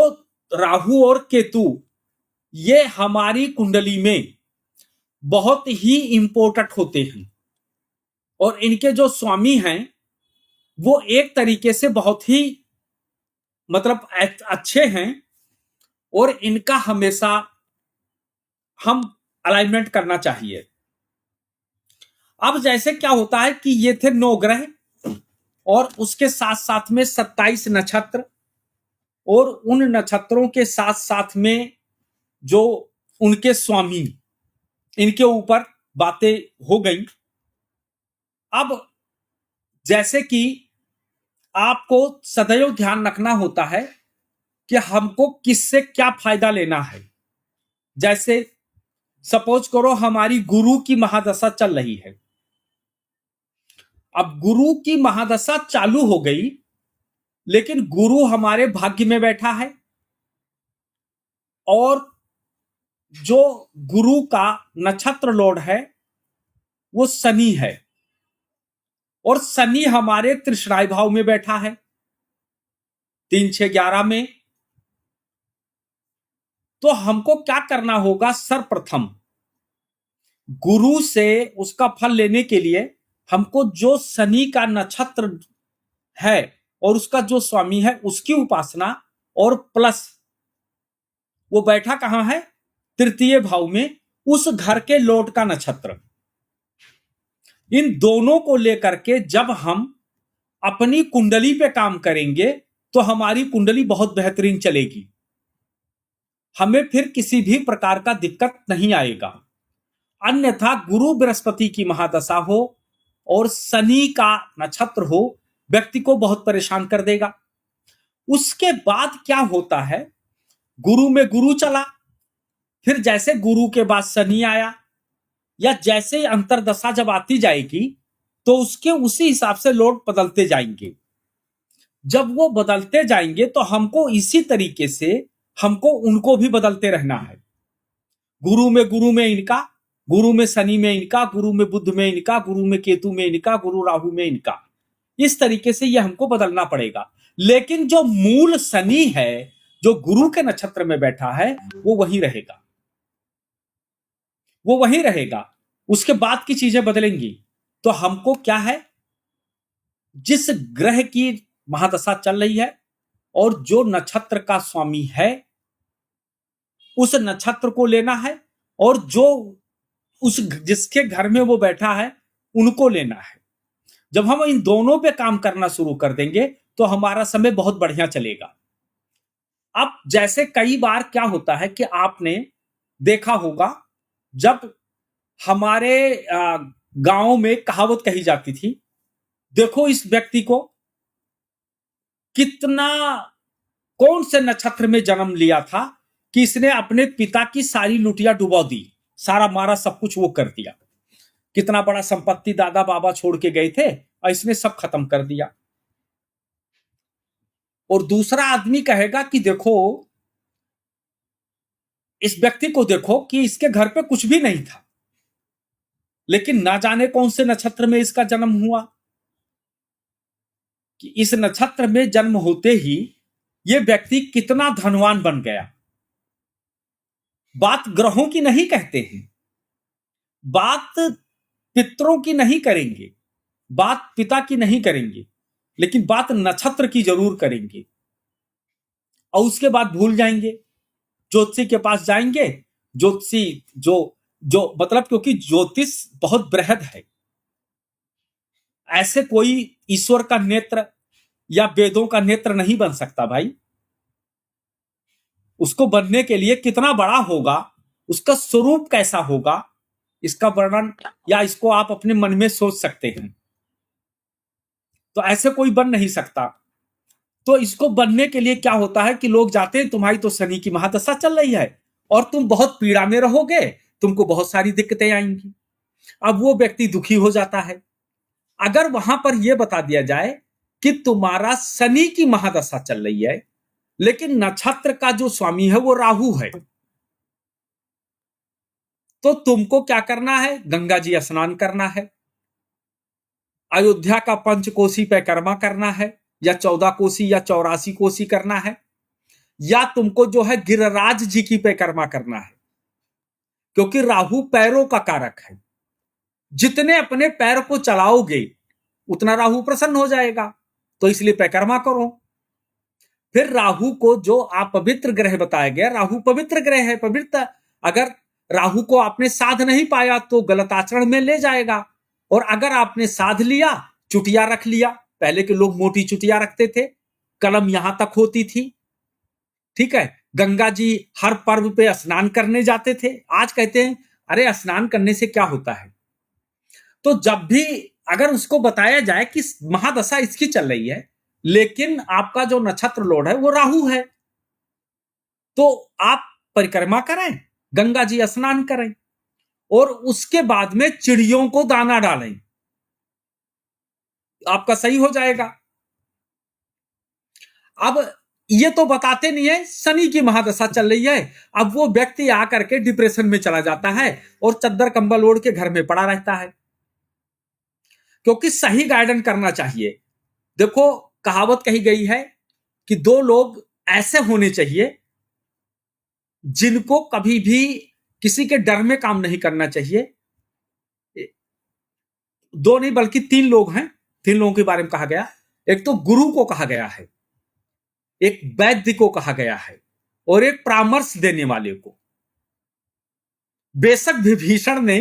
राहु और केतु ये हमारी कुंडली में बहुत ही इंपॉर्टेंट होते हैं, और इनके जो स्वामी हैं वो एक तरीके से बहुत ही मतलब अच्छे हैं, और इनका हमेशा हम अलाइनमेंट करना चाहिए। अब जैसे क्या होता है कि ये थे 9 ग्रह और उसके साथ साथ में 27 नक्षत्र, और उन नक्षत्रों के साथ साथ में जो उनके स्वामी, इनके ऊपर बातें हो गई। अब जैसे कि आपको सदैव ध्यान रखना होता है कि हमको किससे क्या फायदा लेना है। जैसे सपोज करो हमारी गुरु की महादशा चल रही है, अब गुरु की महादशा चालू हो गई, लेकिन गुरु हमारे भाग्य में बैठा है, और जो गुरु का नक्षत्र लॉर्ड है वो शनि है, और शनि हमारे त्रिशराय भाव में बैठा है 3, 6, 11 में। तो हमको क्या करना होगा? सर्वप्रथम गुरु से उसका फल लेने के लिए हमको जो शनि का नक्षत्र है और उसका जो स्वामी है उसकी उपासना, और प्लस वो बैठा कहां है? तृतीय भाव में, उस घर के लॉर्ड का नक्षत्र। इन दोनों को लेकर के जब हम अपनी कुंडली पे काम करेंगे तो हमारी कुंडली बहुत बेहतरीन चलेगी, हमें फिर किसी भी प्रकार का दिक्कत नहीं आएगा। अन्यथा गुरु बृहस्पति की महादशा हो और शनि का नक्षत्र हो, व्यक्ति को बहुत परेशान कर देगा। उसके बाद क्या होता है? गुरु में गुरु चला, फिर जैसे गुरु के बाद शनि आया, या जैसे अंतरदशा जब आती जाएगी तो उसके उसी हिसाब से लॉर्ड बदलते जाएंगे। जब वो बदलते जाएंगे तो हमको इसी तरीके से हमको उनको भी बदलते रहना है। गुरु में इनका, गुरु में शनि में इनका, गुरु में बुध में इनका, गुरु में केतु में इनका, गुरु राहु में इनका। इस तरीके से ये हमको बदलना पड़ेगा। लेकिन जो मूल शनि है, जो गुरु के नक्षत्र में बैठा है, वो वहीं रहेगा, वो वहीं रहेगा। उसके बाद की चीजें बदलेंगी। तो हमको क्या है? जिस ग्रह की महादशा चल रही है और जो नक्षत्र का स्वामी है उस नक्षत्र को लेना है, और जो उस जिसके घर में वो बैठा है उनको लेना है। जब हम इन दोनों पे काम करना शुरू कर देंगे तो हमारा समय बहुत बढ़िया चलेगा। अब जैसे कई बार क्या होता है कि आपने देखा होगा, जब हमारे गांव में कहावत कही जाती थी, देखो इस व्यक्ति को कितना, कौन से नक्षत्र में जन्म लिया था कि इसने अपने पिता की सारी लुटिया डुबा दी, सारा मारा, सब कुछ वो कर दिया। कितना बड़ा संपत्ति दादा बाबा छोड़ के गए थे और इसने सब खत्म कर दिया। और दूसरा आदमी कहेगा कि देखो इस व्यक्ति को, देखो कि इसके घर पे कुछ भी नहीं था, लेकिन ना जाने कौन से नक्षत्र में इसका जन्म हुआ कि इस नक्षत्र में जन्म होते ही ये व्यक्ति कितना धनवान बन गया। बात ग्रहों की नहीं कहते हैं, बात पितरों की नहीं करेंगे, बात पिता की नहीं करेंगे, लेकिन बात नक्षत्र की जरूर करेंगे। और उसके बाद भूल जाएंगे, ज्योतिषी के पास जाएंगे। ज्योतिषी जो मतलब, क्योंकि ज्योतिष बहुत बृहद है, ऐसे कोई ईश्वर का नेत्र या वेदों का नेत्र नहीं बन सकता भाई। उसको बनने के लिए कितना बड़ा होगा, उसका स्वरूप कैसा होगा, इसका वर्णन या इसको आप अपने मन में सोच सकते हैं। तो ऐसे कोई बन नहीं सकता। तो इसको बनने के लिए क्या होता है कि लोग जाते हैं, तुम्हारी तो शनि की महादशा चल रही है और तुम बहुत पीड़ा में रहोगे, तुमको बहुत सारी दिक्कतें आएंगी। अब वो व्यक्ति दुखी हो जाता है। अगर वहां पर यह बता दिया जाए कि तुम्हारा शनि की महादशा चल रही है, लेकिन नक्षत्र का जो स्वामी है वो राहु है, तो तुमको क्या करना है? गंगा जी स्नान करना है, अयोध्या का पंचकोसी परिक्रमा करना है, या 14 कोसी या 84 कोसी करना है, या तुमको जो है गिरिराज जी की परिक्रमा करना है, क्योंकि राहु पैरों का कारक है। जितने अपने पैर को चलाओगे उतना राहु प्रसन्न हो जाएगा, तो इसलिए परिक्रमा करो। फिर राहु को जो आप पवित्र ग्रह बताया गया, राहु पवित्र ग्रह है, पवित्र। अगर राहु को आपने साध नहीं पाया तो गलत आचरण में ले जाएगा, और अगर आपने साध लिया, चुटिया रख लिया, पहले के लोग मोटी चुटिया रखते थे, कलम यहां तक होती थी, ठीक है। गंगा जी हर पर्व पे स्नान करने जाते थे। आज कहते हैं अरे स्नान करने से क्या होता है? तो जब भी अगर उसको बताया जाए कि महादशा इसकी चल रही है, लेकिन आपका जो नक्षत्र लॉर्ड है वो राहु है, तो आप परिक्रमा करें, गंगा जी स्नान करें, और उसके बाद में चिड़ियों को दाना डालें। आपका सही हो जाएगा। अब ये तो बताते नहीं है शनि की महादशा चल रही है, अब वो व्यक्ति आकर के डिप्रेशन में चला जाता है और चद्दर कंबल ओढ़ के घर में पड़ा रहता है, क्योंकि सही गाइडेंस करना चाहिए। देखो, कहावत कही गई है कि दो लोग ऐसे होने चाहिए जिनको कभी भी किसी के डर में काम नहीं करना चाहिए। दो नहीं बल्कि तीन लोग हैं, तीन लोगों के बारे में कहा गया। एक तो गुरु को कहा गया है, एक वैद्य को कहा गया है, और एक परामर्श देने वाले को। बेशक विभीषण ने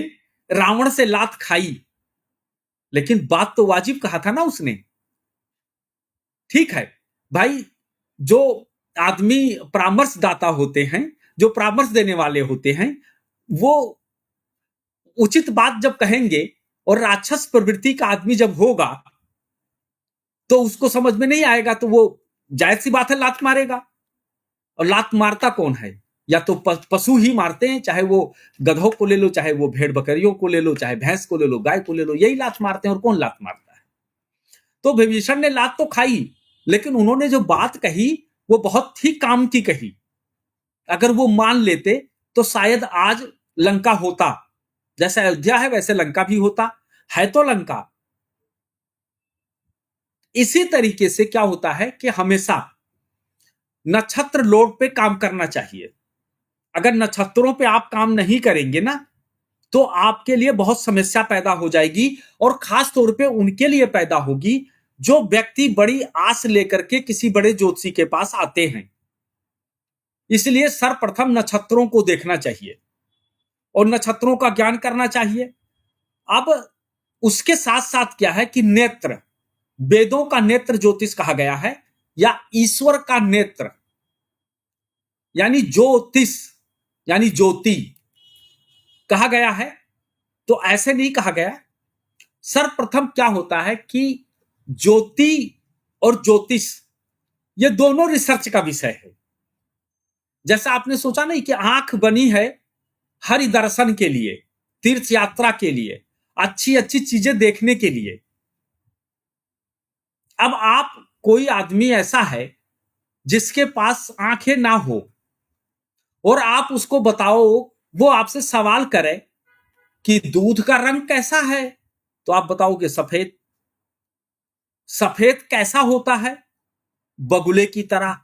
रावण से लात खाई, लेकिन बात तो वाजिब कहा था ना उसने। ठीक है भाई, जो आदमी परामर्श दाता होते हैं, जो परामर्श देने वाले होते हैं, वो उचित बात जब कहेंगे, और राक्षस प्रवृत्ति का आदमी जब होगा तो उसको समझ में नहीं आएगा, तो वो जायज सी बात है लात मारेगा। और लात मारता कौन है? या तो पशु ही मारते हैं, चाहे वो गधों को ले लो, चाहे वो भेड़ बकरियों को ले लो, चाहे भैंस को ले लो, गाय को ले लो, यही लात मारते हैं। और कौन लात मारता है? तो विभीषण ने लात तो खाई, लेकिन उन्होंने जो बात कही वो बहुत ही काम की कही। अगर वो मान लेते तो शायद आज लंका होता, जैसे अयोध्या है वैसे लंका भी होता है, तो लंका। इसी तरीके से क्या होता है कि हमेशा नक्षत्र लोड पे काम करना चाहिए। अगर नक्षत्रों पे आप काम नहीं करेंगे ना, तो आपके लिए बहुत समस्या पैदा हो जाएगी, और खास तौर पे उनके लिए पैदा होगी जो व्यक्ति बड़ी आस लेकर के किसी बड़े ज्योतिषी के पास आते हैं। इसलिए सर्वप्रथम नक्षत्रों को देखना चाहिए और नक्षत्रों का ज्ञान करना चाहिए। अब उसके साथ साथ क्या है कि नेत्र, वेदों का नेत्र ज्योतिष कहा गया है, या ईश्वर का नेत्र यानी ज्योतिष यानी ज्योति कहा गया है। तो ऐसे नहीं कहा गया। सर्वप्रथम क्या होता है कि ज्योति और ज्योतिष ये दोनों रिसर्च का विषय है। जैसा आपने सोचा नहीं कि आंख बनी है हरि दर्शन के लिए, तीर्थ यात्रा के लिए, अच्छी अच्छी चीजें देखने के लिए। अब आप, कोई आदमी ऐसा है जिसके पास आंखें ना हो, और आप उसको बताओ, वो आपसे सवाल करे कि दूध का रंग कैसा है, तो आप बताओगे सफेद। सफेद कैसा होता है? बगुले की तरह।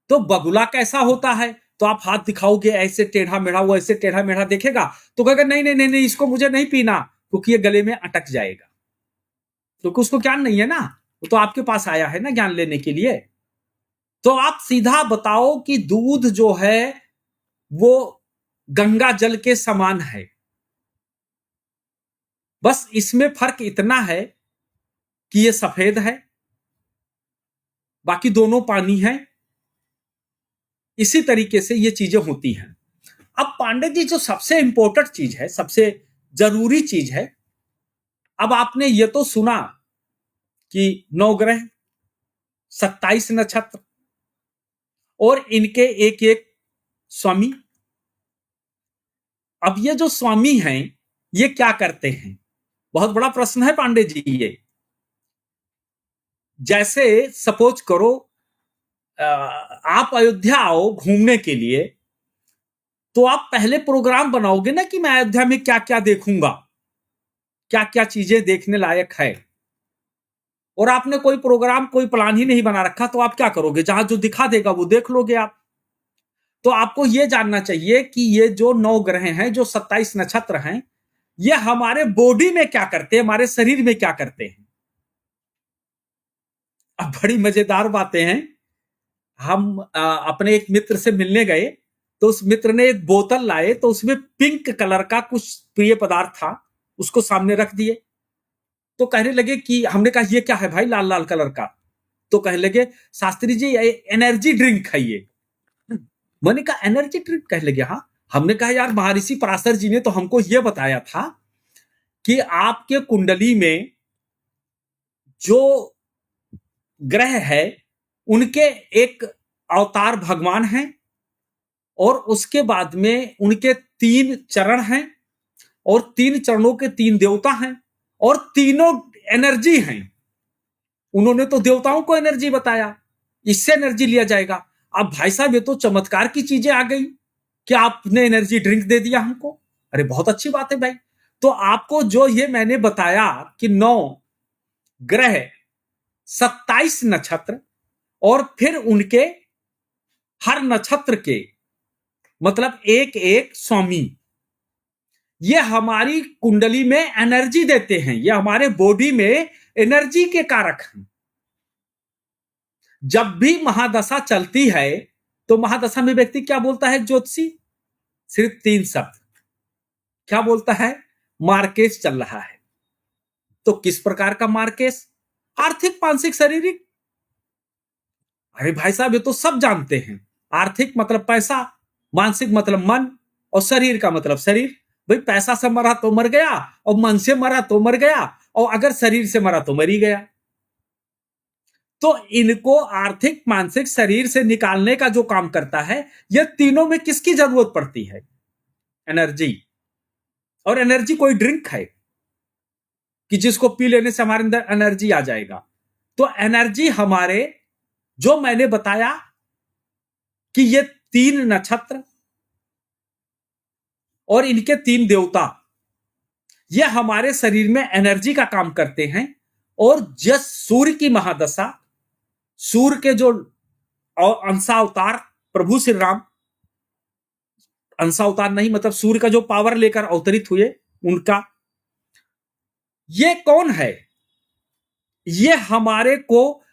तो बगुला कैसा होता है? तो आप हाथ दिखाओगे ऐसे टेढ़ा मेढ़ा, वो ऐसे टेढ़ा मेढ़ा देखेगा, तो कहेगा नहीं नहीं नहीं नहीं, इसको मुझे नहीं पीना, क्योंकि ये गले में अटक जाएगा। क्योंकि उसको ज्ञान नहीं है ना, वो तो आपके पास आया है ना ज्ञान लेने के लिए। तो आप सीधा बताओ कि दूध जो है वो गंगा जल के समान है। बस इसमें फर्क इतना है कि ये सफेद है, बाकी दोनों पानी है। इसी तरीके से ये चीजें होती हैं। अब पांडे जी, जो सबसे इंपॉर्टेंट चीज है, सबसे जरूरी चीज है, अब आपने ये तो सुना कि 9 ग्रह, 27 नक्षत्र और इनके एक एक स्वामी। अब ये जो स्वामी हैं ये क्या करते हैं? बहुत बड़ा प्रश्न है पांडे जी ये। जैसे सपोज करो आप अयोध्या आओ घूमने के लिए, तो आप पहले प्रोग्राम बनाओगे ना कि मैं अयोध्या में क्या क्या देखूंगा, क्या क्या चीजें देखने लायक है। और आपने कोई प्रोग्राम, कोई प्लान ही नहीं बना रखा, तो आप क्या करोगे? जहां जो दिखा देगा वो देख लोगे आप। तो आपको यह जानना चाहिए कि ये जो 9 ग्रह हैं, जो 27 नक्षत्र हैं, ये हमारे बॉडी में क्या करते हैं, हमारे शरीर में क्या करते हैं। अब बड़ी मजेदार बातें हैं। हम अपने एक मित्र से मिलने गए, तो उस मित्र ने एक बोतल लाए, तो उसमें पिंक कलर का कुछ प्रिय पदार्थ था, उसको सामने रख दिए। तो कहने लगे कि, हमने कहा ये क्या है भाई लाल लाल कलर का? तो कहने लगे शास्त्री जी ये एनर्जी ड्रिंक है ये। मैंने कहा एनर्जी ड्रिंक? कहने लगे हाँ। हमने कहा यार महर्षि पराशर जी ने तो हमको यह बताया था कि आपके कुंडली में जो ग्रह है उनके एक अवतार भगवान हैं, और उसके बाद में उनके 3 चरण हैं, और 3 चरणों के 3 देवता हैं, और तीनों एनर्जी हैं। उन्होंने तो देवताओं को एनर्जी बताया, इससे एनर्जी लिया जाएगा। अब भाई साहब ये तो चमत्कार की चीजें आ गई कि आपने एनर्जी ड्रिंक दे दिया हमको। अरे बहुत अच्छी बात है भाई। तो आपको जो ये मैंने बताया कि 9 ग्रह, 27 नक्षत्र, और फिर उनके हर नक्षत्र के मतलब एक एक स्वामी, ये हमारी कुंडली में एनर्जी देते हैं, ये हमारे बॉडी में एनर्जी के कारक हैं। जब भी महादशा चलती है तो महादशा में व्यक्ति क्या बोलता है ज्योतिषी? सिर्फ 3 शब्द। क्या बोलता है? मार्केस चल रहा है। तो किस प्रकार का मार्केस? आर्थिक, मानसिक, शारीरिक। अरे भाई साहब ये तो सब जानते हैं। आर्थिक मतलब पैसा, मानसिक मतलब मन, और शरीर का मतलब शरीर। भाई पैसा से मरा तो मर गया, और मन से मरा तो मर गया, और अगर शरीर से मरा तो मर ही गया। तो इनको आर्थिक, मानसिक, शरीर से निकालने का जो काम करता है, ये तीनों में किसकी जरूरत पड़ती है? एनर्जी। और एनर्जी कोई ड्रिंक है कि जिसको पी लेने से हमारे अंदर एनर्जी आ जाएगा? तो एनर्जी हमारे, जो मैंने बताया कि ये 3 नक्षत्र और इनके 3 देवता, ये हमारे शरीर में एनर्जी का काम करते हैं। और जस सूर्य की महादशा, सूर्य के जो अंशावतार प्रभु श्री राम, अंशावतार नहीं मतलब सूर्य का जो पावर लेकर अवतरित हुए, उनका ये कौन है? ये हमारे को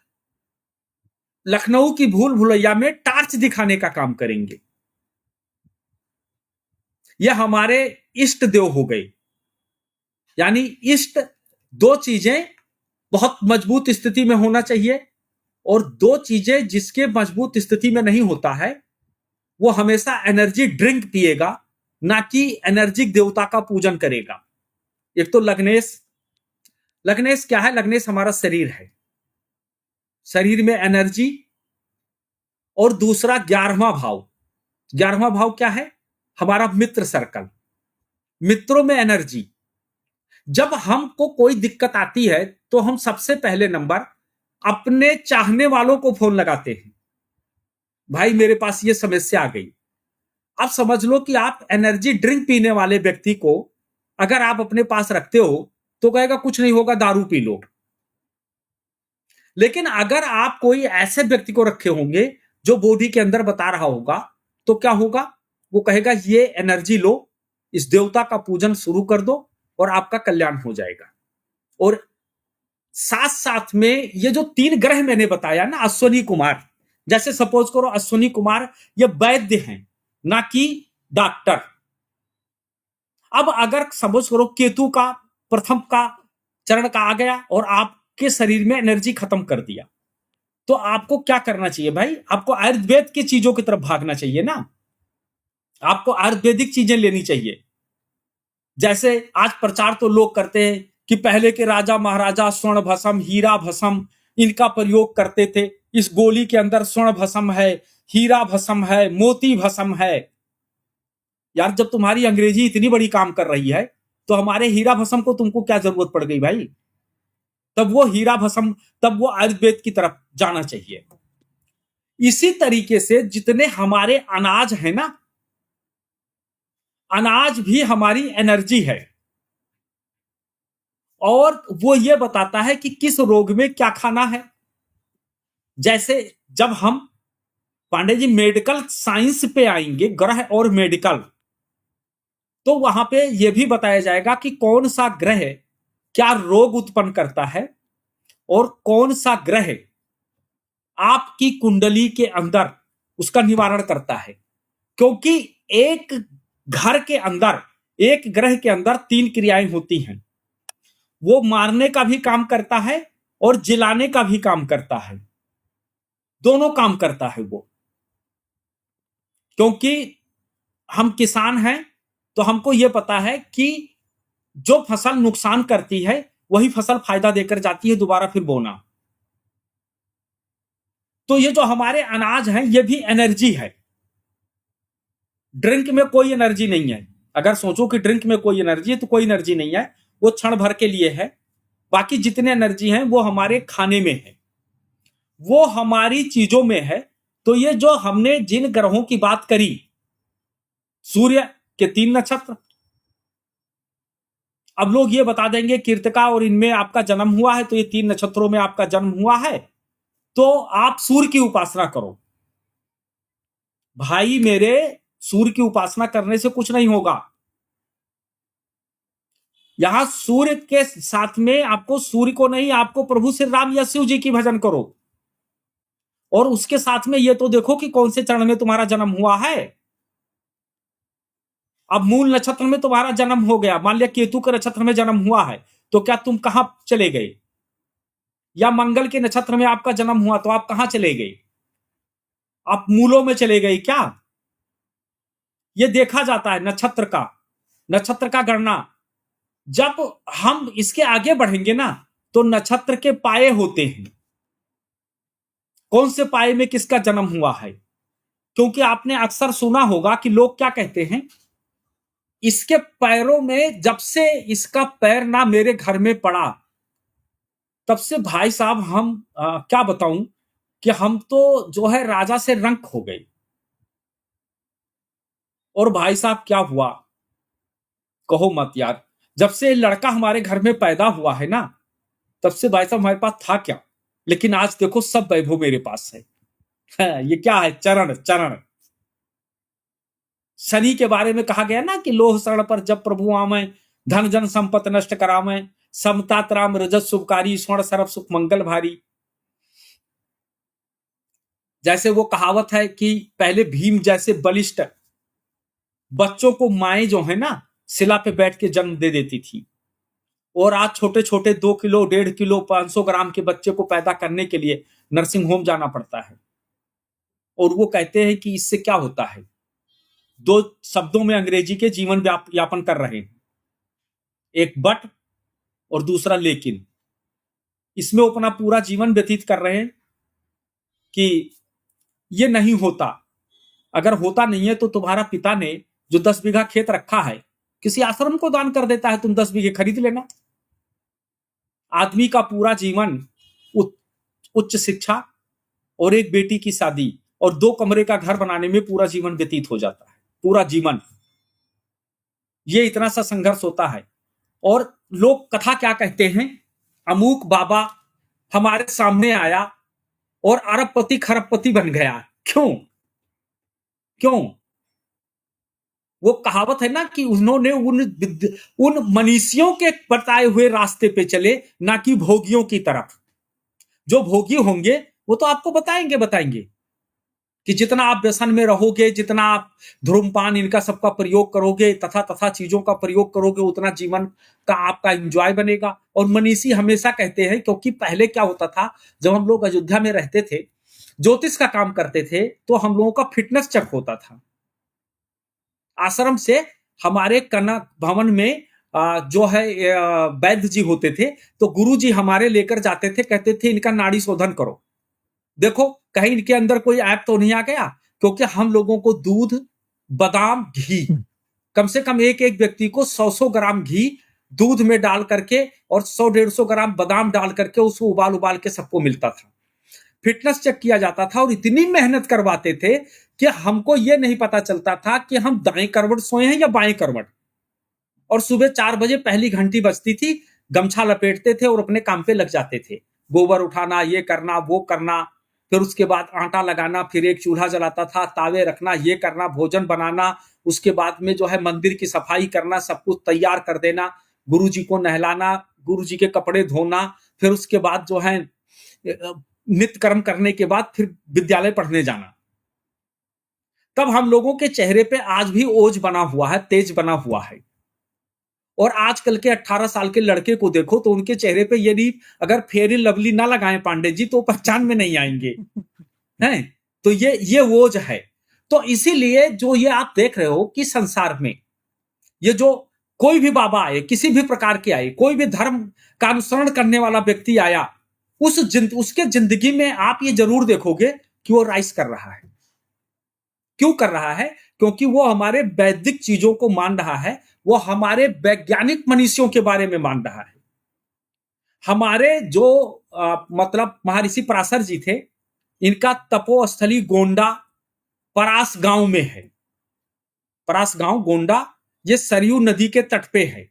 लखनऊ की भूल भुलैया में टार्च दिखाने का काम करेंगे। ये हमारे इष्ट देव हो गए। यानी इष्ट, 2 चीजें बहुत मजबूत स्थिति में होना चाहिए, और 2 चीजें जिसके मजबूत स्थिति में नहीं होता है वो हमेशा एनर्जी ड्रिंक पिएगा, ना कि एनर्जिक देवता का पूजन करेगा। एक तो लग्नेश। लग्नेश क्या है? लग्नेश हमारा शरीर है, शरीर में एनर्जी। और दूसरा 11वां भाव। 11वां भाव क्या है? हमारा मित्र सर्कल, मित्रों में एनर्जी। जब हमको कोई दिक्कत आती है तो हम सबसे पहले नंबर अपने चाहने वालों को फोन लगाते हैं, भाई मेरे पास ये समस्या आ गई। अब समझ लो कि आप एनर्जी ड्रिंक पीने वाले व्यक्ति को अगर आप अपने पास रखते हो तो कहेगा कुछ नहीं होगा, दारू पी लो। लेकिन अगर आप कोई ऐसे व्यक्ति को रखे होंगे जो बॉडी के अंदर बता रहा होगा, तो क्या होगा? वो कहेगा ये एनर्जी लो, इस देवता का पूजन शुरू कर दो और आपका कल्याण हो जाएगा। और साथ साथ में ये जो 3 ग्रह मैंने बताया ना, अश्विनी कुमार, जैसे सपोज करो अश्विनी कुमार ये वैद्य हैं, ना कि डॉक्टर। अब अगर सपोज करो केतु का प्रथम का चरण का आ गया और आपके शरीर में एनर्जी खत्म कर दिया, तो आपको क्या करना चाहिए भाई? आपको आयुर्वेद की चीजों की तरफ भागना चाहिए ना। आपको आयुर्वेदिक चीजें लेनी चाहिए। जैसे आज प्रचार तो लोग करते हैं कि पहले के राजा महाराजा स्वर्ण भस्म, हीरा भस्म इनका प्रयोग करते थे। इस गोली के अंदर स्वर्ण भस्म है, हीरा भस्म है, मोती भस्म है। यार जब तुम्हारी अंग्रेजी इतनी बड़ी काम कर रही है तो हमारे हीरा भस्म को तुमको क्या जरूरत पड़ गई भाई? तब वो हीरा भस्म, तब वो आयुर्वेद की तरफ जाना चाहिए। इसी तरीके से जितने हमारे अनाज है ना, अनाज भी हमारी एनर्जी है, और वो ये बताता है कि किस रोग में क्या खाना है। जैसे जब हम पांडे जी मेडिकल साइंस पे आएंगे, ग्रह और मेडिकल, तो वहां पे यह भी बताया जाएगा कि कौन सा ग्रह क्या रोग उत्पन्न करता है और कौन सा ग्रह आपकी कुंडली के अंदर उसका निवारण करता है। क्योंकि एक घर के अंदर, एक ग्रह के अंदर 3 क्रियाएं होती हैं। वो मारने का भी काम करता है और जिलाने का भी काम करता है, दोनों काम करता है वो। क्योंकि हम किसान हैं तो हमको यह पता है कि जो फसल नुकसान करती है वही फसल फायदा देकर जाती है दोबारा फिर बोना। तो ये जो हमारे अनाज हैं ये भी एनर्जी है। ड्रिंक में कोई एनर्जी नहीं है। अगर सोचो कि ड्रिंक में कोई एनर्जी है तो कोई एनर्जी नहीं है, वो क्षण भर के लिए है। बाकी जितने एनर्जी हैं वो हमारे खाने में है, वो हमारी चीजों में है। तो ये जो हमने जिन ग्रहों की बात करी, सूर्य के 3 नक्षत्र, अब लोग ये बता देंगे कृतिका और इनमें आपका जन्म हुआ है, तो ये 3 नक्षत्रों में आपका जन्म हुआ है, तो आप सूर्य की उपासना करो। भाई मेरे, सूर्य की उपासना करने से कुछ नहीं होगा। यहां सूर्य के साथ में आपको सूर्य को नहीं, आपको प्रभु श्री राम या शिव जी की भजन करो। और उसके साथ में ये तो देखो कि कौन से चरण में तुम्हारा जन्म हुआ है। अब मूल नक्षत्र में तुम्हारा जन्म हो गया, मान लिया केतु के नक्षत्र में जन्म हुआ है, तो क्या तुम कहां चले गए? या मंगल के नक्षत्र में आपका जन्म हुआ तो आप कहां चले गए? आप मूलों में चले गए क्या? ये देखा जाता है नक्षत्र का गणना। जब हम इसके आगे बढ़ेंगे ना, तो नक्षत्र के पाए होते हैं, कौन से पाए में किसका जन्म हुआ है। क्योंकि आपने अक्सर सुना होगा कि लोग क्या कहते हैं, इसके पैरों में जब से इसका पैर ना मेरे घर में पड़ा, तब से भाई साहब हम क्या बताऊं कि हम तो जो है राजा से रंक हो गए। और भाई साहब क्या हुआ, कहो मत यार। जब से लड़का हमारे घर में पैदा हुआ है ना, तब से भाई साहब हमारे पास था क्या, लेकिन आज देखो सब वैभव मेरे पास है। ये क्या है, चरण चरण। शनि के बारे में कहा गया ना कि लोह शरण पर जब प्रभु आवे, धन जन संपत नष्ट करावे, समता त्राम रजत शुभकारी, स्वर्ण सरब सुख मंगल भारी। जैसे वो कहावत है कि पहले भीम जैसे बलिष्ठ बच्चों को माएं जो है ना, शिला पे बैठ के जन्म दे देती थी, और आज छोटे छोटे 2 किलो 1.5 किलो 500 ग्राम के बच्चे को पैदा करने के लिए नर्सिंग होम जाना पड़ता है। और वो कहते हैं कि इससे क्या होता है, 2 शब्दों में अंग्रेजी के जीवन यापन कर रहे हैं, एक बट और दूसरा लेकिन। इसमें वो अपना पूरा जीवन व्यतीत कर रहे हैं कि ये नहीं होता। अगर होता नहीं है तो तुम्हारा पिता ने जो 10 बीघा खेत रखा है, किसी आश्रम को दान कर देता है, तुम 10 बीघे खरीद लेना। आदमी का पूरा जीवन उच्च शिक्षा और एक बेटी की शादी और 2 कमरे का घर बनाने में पूरा जीवन व्यतीत हो जाता है, पूरा जीवन। ये इतना सा संघर्ष होता है। और लोग कथा क्या कहते हैं, अमूक बाबा हमारे सामने आया और अरबपति खरबपति बन गया। क्यों क्यों? वो कहावत है ना कि उन्होंने उन मनीषियों के बताए हुए रास्ते पे चले, ना कि भोगियों की तरफ। जो भोगी होंगे वो तो आपको बताएंगे कि जितना आप व्यसन में रहोगे, जितना आप धूम्रपान इनका सबका प्रयोग करोगे, तथा तथा चीजों का प्रयोग करोगे, उतना जीवन का आपका एंजॉय बनेगा। और मनीषी हमेशा कहते हैं, क्योंकि पहले क्या होता था, जब हम लोग अयोध्या में रहते थे, ज्योतिष का काम करते थे, तो हम लोगों का फिटनेस चेक होता था। आश्रम से हमारे कनक भवन में जो है वैद्य जी होते थे, तो गुरु जी हमारे लेकर जाते थे, कहते थे इनका नाड़ी शोधन करो, देखो कहीं इनके अंदर कोई ऐप तो नहीं आ गया। क्योंकि हम लोगों को दूध, बादाम, घी, कम से कम एक एक व्यक्ति को 100 ग्राम घी दूध में डाल करके और 100-150 ग्राम बादाम डाल करके उसको उबाल उबाल के सबको मिलता था। फिटनेस चेक किया जाता था और इतनी मेहनत करवाते थे कि हमको यह नहीं पता चलता था कि हम दाएं करवट सोए हैं या बाएं करवट। और सुबह 4 बजे पहली घंटी बजती थी, गमछा लपेटते थे और अपने काम पे लग जाते थे। गोबर उठाना, ये करना, वो करना, फिर उसके बाद आटा लगाना, फिर एक चूल्हा जलाता था, तावे रखना, ये करना, भोजन बनाना, उसके बाद में जो है मंदिर की सफाई करना, सब कुछ तैयार कर देना, गुरुजी को नहलाना, गुरुजी के कपड़े धोना, फिर उसके बाद जो है नित्य कर्म करने के बाद फिर विद्यालय पढ़ने जाना। तब हम लोगों के चेहरे पे आज भी ओज बना हुआ है, तेज बना हुआ है। और आजकल के 18 साल के लड़के को देखो तो उनके चेहरे पे यदि अगर फेयर एंड लवली ना लगाएं पांडे जी, तो पहचान में नहीं आएंगे हैं। तो ये ओज है। तो इसीलिए जो ये आप देख रहे हो कि संसार में ये जो कोई भी बाबा आए, किसी भी प्रकार के आए, कोई भी धर्म का अनुसरण करने वाला व्यक्ति आया, उसके जिंदगी में आप ये जरूर देखोगे कि वो राइज कर रहा है। क्यों कर रहा है? क्योंकि वो हमारे वैदिक चीजों को मान रहा है, वो हमारे वैज्ञानिक मनीषियों के बारे में मान रहा है। हमारे जो मतलब महर्षि पराशर जी थे, इनका तपोस्थली गोंडा परास गांव में है। परास गांव गोंडा, ये सरयू नदी के तट पे है।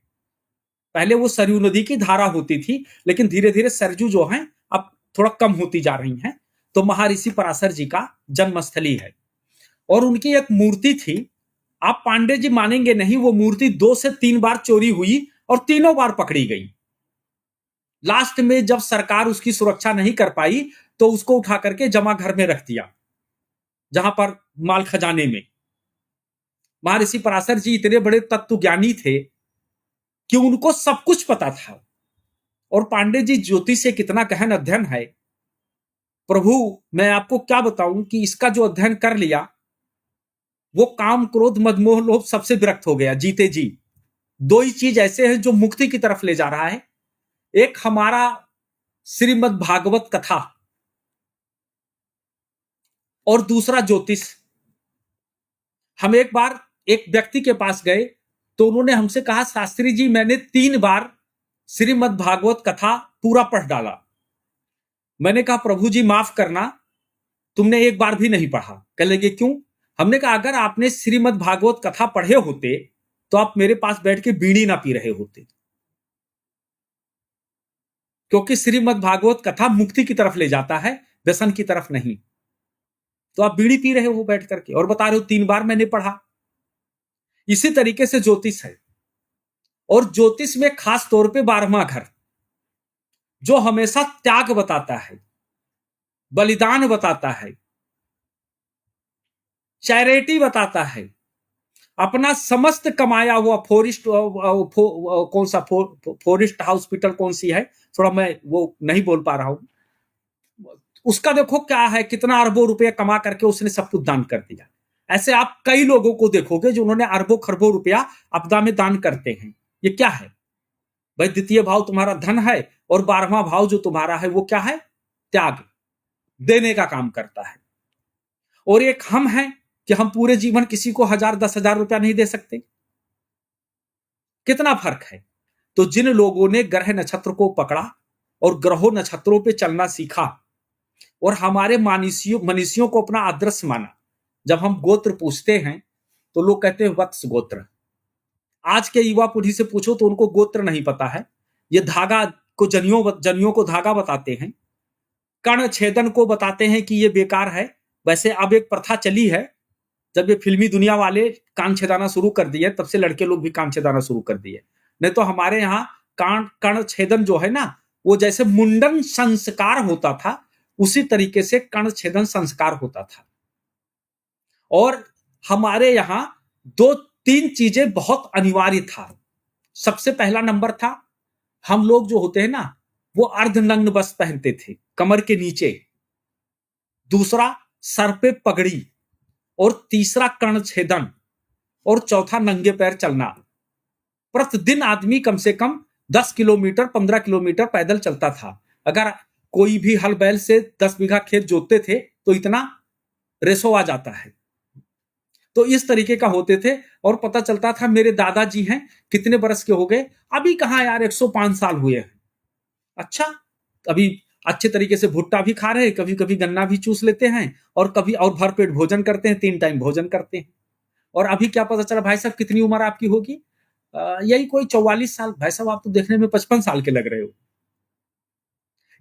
पहले वो सरयू नदी की धारा होती थी, लेकिन धीरे धीरे सरयू जो है अब थोड़ा कम होती जा रही हैं। तो महर्षि पराशर जी का जन्मस्थली है और उनकी एक मूर्ति थी। आप पांडे जी मानेंगे नहीं, वो मूर्ति 2 से 3 बार चोरी हुई और तीनों बार पकड़ी गई। लास्ट में जब सरकार उसकी सुरक्षा नहीं कर पाई तो उसको उठा करके जमा घर में रख दिया, जहां पर माल खजाने में। महर्षि पराशर जी इतने बड़े तत्व ज्ञानी थे कि उनको सब कुछ पता था। और पांडे जी ज्योतिष से कितना गहन अध्ययन है, प्रभु मैं आपको क्या बताऊं कि इसका जो अध्ययन कर लिया, वो काम क्रोध मदमोह लोभ सबसे विरक्त हो गया जीते जी। 2 ही चीज ऐसे हैं जो मुक्ति की तरफ ले जा रहा है, एक हमारा श्रीमद् भागवत कथा और दूसरा ज्योतिष। हम एक बार एक व्यक्ति के पास गए तो उन्होंने हमसे कहा, शास्त्री जी मैंने 3 बार श्रीमद् भागवत कथा पूरा पढ़ डाला। मैंने कहा प्रभु जी माफ करना, तुमने एक बार भी नहीं पढ़ा। कह लगे क्यों? हमने कहा अगर आपने श्रीमद् भागवत कथा पढ़े होते तो आप मेरे पास बैठ के बीड़ी ना पी रहे होते, क्योंकि श्रीमद् भागवत कथा मुक्ति की तरफ ले जाता है, व्यसन की तरफ नहीं। तो आप बीड़ी पी रहे हो बैठ करके और बता रहे हो 3 बार मैंने पढ़ा। इसी तरीके से ज्योतिष है, और ज्योतिष में खास तौर पे 12वां घर जो हमेशा त्याग बताता है, बलिदान बताता है, चैरिटी बताता है। अपना समस्त कमाया हुआ कौन सा फॉरेस्ट हॉस्पिटल कौन सी है, थोड़ा मैं वो नहीं बोल पा रहा हूं, उसका देखो क्या है, कितना अरबों रुपया कमा करके उसने सब कुछ दान कर दिया। ऐसे आप कई लोगों को देखोगे जो उन्होंने अरबों खरबों रुपया आपदा में दान करते हैं। ये क्या है भाई? द्वितीय भाव तुम्हारा धन है और 12वां भाव जो तुम्हारा है वो क्या है? त्याग, देने का काम करता है। और एक हम हैं कि हम पूरे जीवन किसी को 1000 10,000 रुपया नहीं दे सकते। कितना फर्क है? तो जिन लोगों ने ग्रह नक्षत्र को पकड़ा और ग्रहों नक्षत्रों पे चलना सीखा और हमारे मनीषियों को अपना आदर्श माना, जब हम गोत्र पूछते हैं तो लोग कहते हैं वत्स गोत्र। आज के युवा पीढ़ी से पूछो तो उनको गोत्र नहीं पता है। ये धागा को जनियों को धागा बताते हैं, कर्ण छेदन को बताते हैं कि ये बेकार है। वैसे अब एक प्रथा चली है, जब ये फिल्मी दुनिया वाले कान छेदाना शुरू कर दिए तब से लड़के लोग भी कान छेदाना शुरू कर दिए। नहीं तो हमारे यहाँ कर्ण छेदन जो है ना, वो जैसे मुंडन संस्कार होता था उसी तरीके से कर्ण छेदन संस्कार होता था। और हमारे यहाँ 2-3 चीजें बहुत अनिवार्य था। सबसे पहला नंबर था, हम लोग जो होते हैं ना वो अर्धनग्न वस्त्र पहनते थे कमर के नीचे। दूसरा सर पे पगड़ी, और तीसरा कर्ण छेदन, और चौथा नंगे पैर चलना। प्रतिदिन आदमी कम से कम 10 किलोमीटर 15 किलोमीटर पैदल चलता था। अगर कोई भी हल बैल से 10 बीघा खेत जोतते थे तो इतना रेसो आ जाता है। तो इस तरीके का होते थे और पता चलता था। मेरे दादाजी हैं, कितने बरस के हो गए? अभी कहां यार, 105 साल हुए हैं। अच्छा, अभी अच्छे तरीके से भुट्टा भी खा रहे हैं, कभी कभी गन्ना भी चूस लेते हैं, और कभी और भरपेट भोजन करते हैं, 3 टाइम भोजन करते हैं। और अभी क्या पता चला भाई साहब कितनी उम्र आपकी होगी? यही कोई 44 साल। भाई साहब आप तो देखने में 55 साल के लग रहे हो।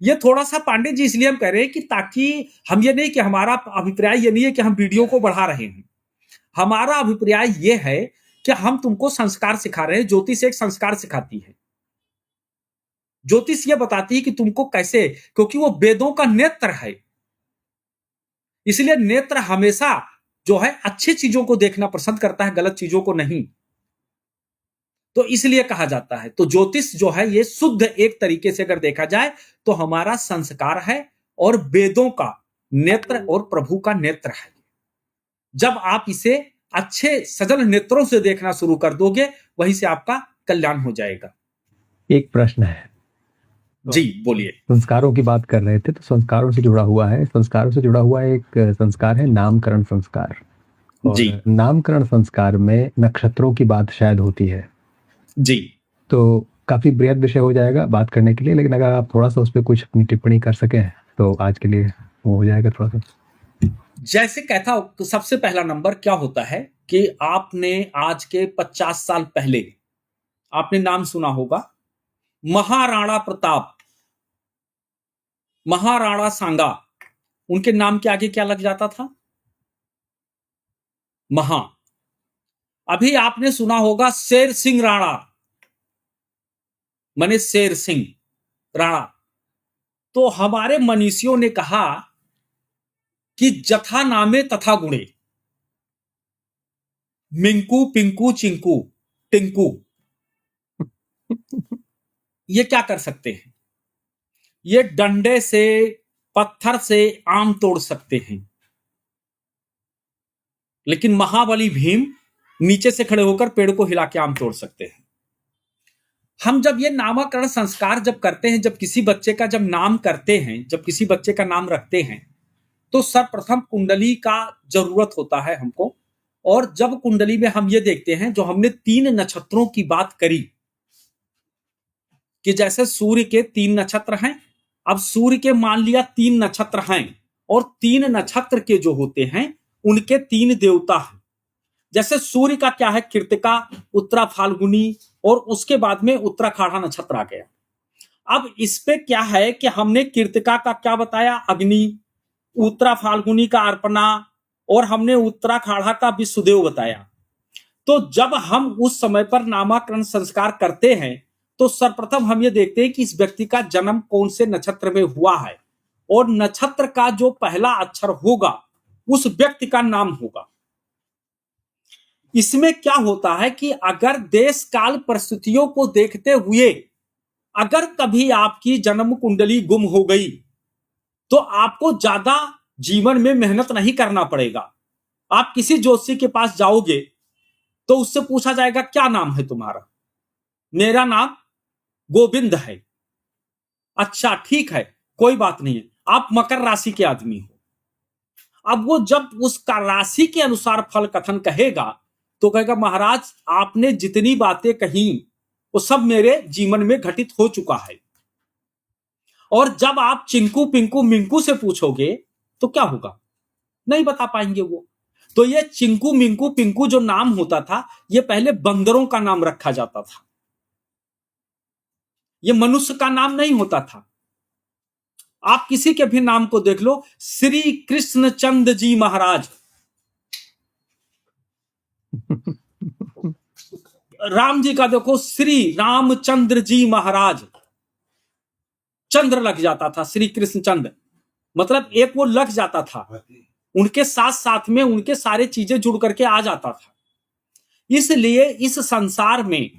ये थोड़ा सा पांडे जी इसलिए हम कह रहे हैं कि ताकि हम ये नहीं कि हमारा अभिप्राय ये नहीं है कि हम वीडियो को बढ़ा रहे हैं। हमारा अभिप्राय ये है कि हम तुमको संस्कार सिखा रहे हैं। ज्योतिष एक संस्कार सिखाती है। ज्योतिष ये बताती है कि तुमको कैसे, क्योंकि वो वेदों का नेत्र है, इसलिए नेत्र हमेशा जो है अच्छी चीजों को देखना पसंद करता है, गलत चीजों को नहीं। तो इसलिए कहा जाता है। तो ज्योतिष जो है ये शुद्ध एक तरीके से अगर देखा जाए तो हमारा संस्कार है और वेदों का नेत्र और प्रभु का नेत्र है। जब आप इसे अच्छे सजल नेत्रों से देखना शुरू कर दोगे, वहीं से आपका कल्याण हो जाएगा। एक प्रश्न है। जी बोलिए। संस्कारों की बात कर रहे थे, तो संस्कारों से जुड़ा हुआ एक संस्कार है नामकरण संस्कार। और जी। नामकरण संस्कार में नक्षत्रों की बात शायद होती है। जी। तो काफी बृहद विषय हो जाएगा बात करने के लिए, लेकिन अगर आप थोड़ा सा उस पर कुछ अपनी टिप्पणी कर सकें तो आज के लिए वो हो जाएगा थोड़ा सा। जैसे कहता हूं तो सबसे पहला नंबर क्या होता है कि आपने आज के 50 साल पहले आपने नाम सुना होगा महाराणा प्रताप, महाराणा सांगा। उनके नाम के आगे क्या लग जाता था? महा। अभी आपने सुना होगा शेर सिंह राणा, माने शेर सिंह राणा। तो हमारे मनीषियों ने कहा कि जथा नामे तथा गुणे, मिंकू पिंकू चिंकू टिंकू, ये क्या कर सकते हैं? ये डंडे से पत्थर से आम तोड़ सकते हैं, लेकिन महाबली भीम नीचे से खड़े होकर पेड़ को हिला के आम तोड़ सकते हैं। हम जब ये नामकरण संस्कार जब करते हैं, जब किसी बच्चे का जब नाम करते हैं, जब किसी बच्चे का नाम रखते हैं, तो सर्वप्रथम कुंडली का जरूरत होता है हमको। और जब कुंडली में हम ये देखते हैं, जो हमने 3 नक्षत्रों की बात करी कि जैसे सूर्य के 3 नक्षत्र हैं, अब सूर्य के मान लिया 3 नक्षत्र हैं, और 3 नक्षत्र के जो होते हैं उनके 3 देवता हैं। जैसे सूर्य का क्या है? कृत्तिका, उत्तरा फाल्गुनी, और उसके बाद में उत्तराखाढ़ा नक्षत्र आ गया। अब इस पे क्या है कि हमने कृत्तिका का क्या बताया? अग्नि, उत्तरा फाल्गुनी का अर्पणा, और हमने उत्तराखाढ़ा का विश्वदेव बताया। तो जब हम उस समय पर नामकरण संस्कार करते हैं तो सर्वप्रथम हम ये देखते हैं कि इस व्यक्ति का जन्म कौन से नक्षत्र में हुआ है, और नक्षत्र का जो पहला अक्षर होगा उस व्यक्ति का नाम होगा। इसमें क्या होता है कि अगर देश काल परिस्थितियों को देखते हुए अगर कभी आपकी जन्म कुंडली गुम हो गई तो आपको ज्यादा जीवन में मेहनत नहीं करना पड़ेगा। आप किसी ज्योतिषी के पास जाओगे तो उससे पूछा जाएगा क्या नाम है तुम्हारा? मेरा नाम गोविंद है। अच्छा ठीक है, कोई बात नहीं है, आप मकर राशि के आदमी हो। अब वो जब उसका राशि के अनुसार फल कथन कहेगा तो कहेगा महाराज आपने जितनी बातें कही वो सब मेरे जीवन में घटित हो चुका है। और जब आप चिंकू पिंकू मिंकू से पूछोगे तो क्या होगा? नहीं बता पाएंगे वो। तो ये चिंकू मिंकू पिंकू जो नाम होता था, ये पहले बंदरों का नाम रखा जाता था, ये मनुष्य का नाम नहीं होता था। आप किसी के भी नाम को देख लो, श्री कृष्ण चंद्र जी महाराज, राम जी का देखो श्री रामचंद्र जी महाराज, चंद्र लग जाता था, श्री कृष्ण चंद्र, मतलब एक वो लग जाता था, उनके साथ साथ में उनके सारे चीजें जुड़ करके आ जाता था। इसलिए इस संसार में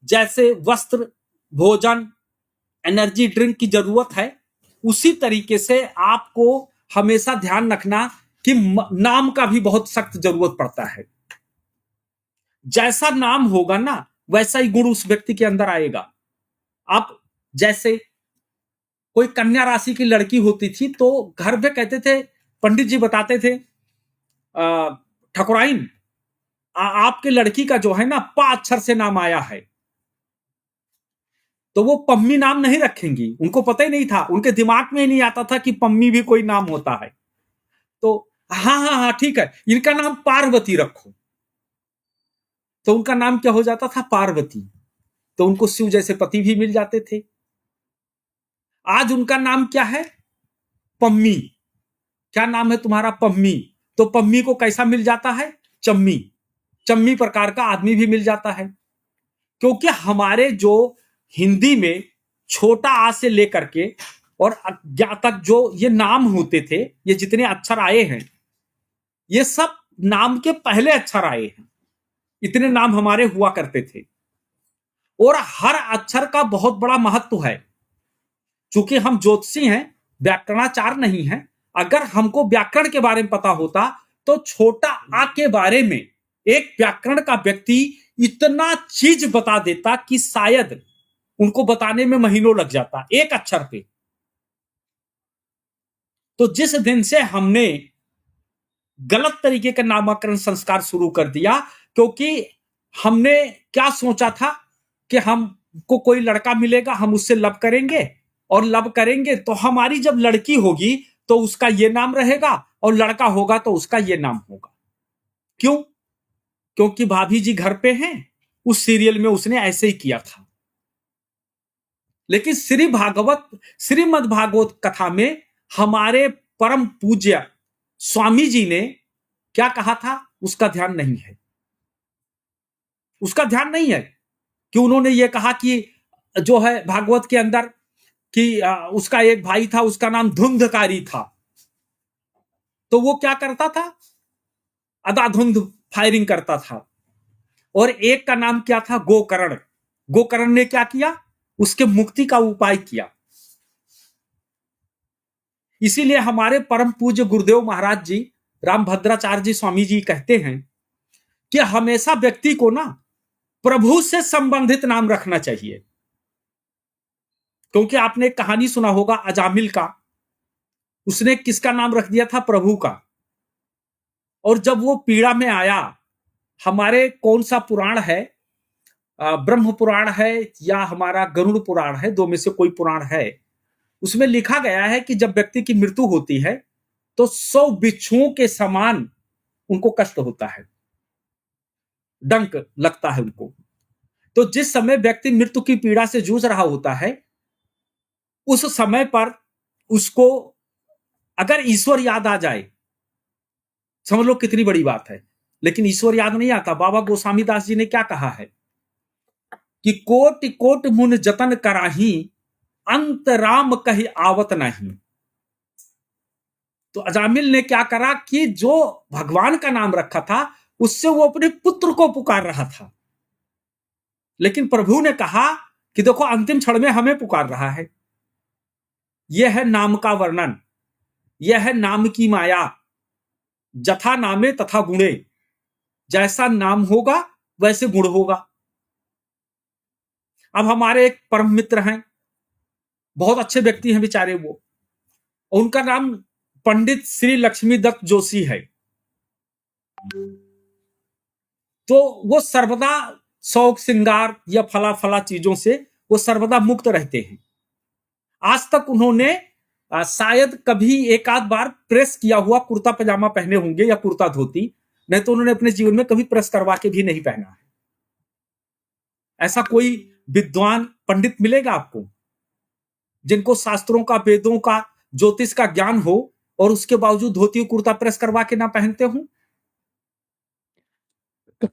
जैसे वस्त्र, भोजन, एनर्जी ड्रिंक की जरूरत है, उसी तरीके से आपको हमेशा ध्यान रखना कि नाम का भी बहुत सख्त जरूरत पड़ता है। जैसा नाम होगा ना वैसा ही गुण उस व्यक्ति के अंदर आएगा। आप जैसे कोई कन्या राशि की लड़की होती थी तो घर में कहते थे, पंडित जी बताते थे, ठकुराइन आपके लड़की का जो है ना पा अक्षर से नाम आया है, तो वो पम्मी नाम नहीं रखेंगी। उनको पता ही नहीं था, उनके दिमाग में ही नहीं आता था कि पम्मी भी कोई नाम होता है। तो हाँ हाँ हाँ ठीक है, इनका नाम पार्वती रखो, तो उनका नाम क्या हो जाता था? पार्वती। तो उनको शिव जैसे पति भी मिल जाते थे। आज उनका नाम क्या है? पम्मी। क्या नाम है तुम्हारा? पम्मी। तो पम्मी को कैसा मिल जाता है? चम्मी। चम्मी प्रकार का आदमी भी मिल जाता है। क्योंकि हमारे जो हिंदी में छोटा आ से लेकर के और ज्ञा तक जो ये नाम होते थे, ये जितने अक्षर आए हैं, ये सब नाम के पहले अक्षर आए हैं। इतने नाम हमारे हुआ करते थे, और हर अक्षर का बहुत बड़ा महत्व है। चूंकि हम ज्योतिषी हैं, व्याकरणाचार्य नहीं हैं, अगर हमको व्याकरण के बारे में पता होता तो छोटा आ के बारे में एक व्याकरण का व्यक्ति इतना चीज बता देता कि शायद उनको बताने में महीनों लग जाता एक अक्षर पे। तो जिस दिन से हमने गलत तरीके का नामकरण संस्कार शुरू कर दिया, क्योंकि हमने क्या सोचा था कि हम को कोई लड़का मिलेगा, हम उससे लव करेंगे, और लव करेंगे तो हमारी जब लड़की होगी तो उसका ये नाम रहेगा, और लड़का होगा तो उसका ये नाम होगा। क्यों? क्योंकि भाभी जी घर पे हैं। उस सीरियल में उसने ऐसे ही किया था। लेकिन श्रीमद् भागवत कथा में हमारे परम पूज्य स्वामी जी ने क्या कहा था, उसका ध्यान नहीं है। उसका ध्यान नहीं है कि उन्होंने ये कहा कि जो है भागवत के अंदर कि उसका एक भाई था, उसका नाम धुंधकारी था, तो वो क्या करता था, अधाधुंध फायरिंग करता था। और एक का नाम क्या था, गोकर्ण। गोकर्ण ने क्या किया, उसके मुक्ति का उपाय किया। इसीलिए हमारे परम पूज्य गुरुदेव महाराज जी, रामभद्राचार्य जी स्वामी जी कहते हैं कि हमेशा व्यक्ति को ना प्रभु से संबंधित नाम रखना चाहिए। क्योंकि आपने एक कहानी सुना होगा अजामिल का, उसने किसका नाम रख दिया था, प्रभु का। और जब वो पीड़ा में आया, हमारे कौन सा पुराण है, ब्रह्म पुराण है या हमारा गरुड़ पुराण है, दो में से कोई पुराण है, उसमें लिखा गया है कि जब व्यक्ति की मृत्यु होती है तो 100 बिच्छुओं के समान उनको कष्ट होता है, डंक लगता है उनको। तो जिस समय व्यक्ति मृत्यु की पीड़ा से जूझ रहा होता है, उस समय पर उसको अगर ईश्वर याद आ जाए, समझ लो कितनी बड़ी बात है। लेकिन ईश्वर याद नहीं आता। बाबा गोस्वामी दास जी ने क्या कहा है कि कोट कोट मुन जतन कराही, अंत राम कही आवत नहीं। तो अजामिल ने क्या करा कि जो भगवान का नाम रखा था, उससे वो अपने पुत्र को पुकार रहा था। लेकिन प्रभु ने कहा कि देखो अंतिम क्षण में हमें पुकार रहा है। यह है नाम का वर्णन, यह है नाम की माया। जथा नामे तथा गुणे, जैसा नाम होगा वैसे गुण होगा। अब हमारे एक परम मित्र हैं, बहुत अच्छे व्यक्ति हैं बेचारे वो, उनका नाम पंडित श्री लक्ष्मी दत्त जोशी है। तो वो सर्वदा शौक श्रृंगार या फला फला चीजों से वो सर्वदा मुक्त रहते हैं। आज तक उन्होंने शायद कभी एक आध बार प्रेस किया हुआ कुर्ता पजामा पहने होंगे या कुर्ता धोती, नहीं तो उन्होंने अपने जीवन में कभी प्रेस करवा के भी नहीं पहना है। ऐसा कोई विद्वान पंडित मिलेगा आपको जिनको शास्त्रों का, वेदों का, ज्योतिष का ज्ञान हो और उसके बावजूद धोती कुर्ता प्रेस करवा के ना पहनते हो,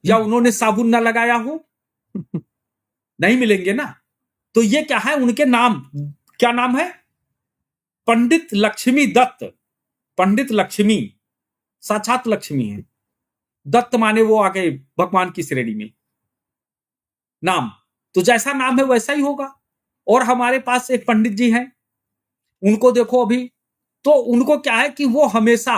या उन्होंने साबुन ना लगाया हो? नहीं मिलेंगे ना। तो ये क्या है, उनके नाम, क्या नाम है, पंडित लक्ष्मी दत्त। पंडित लक्ष्मी, साक्षात लक्ष्मी है। दत्त माने वो आ गए भगवान की श्रेणी में नाम। तो जैसा नाम है वैसा ही होगा। और हमारे पास एक पंडित जी हैं, उनको देखो अभी, तो उनको क्या है कि वो हमेशा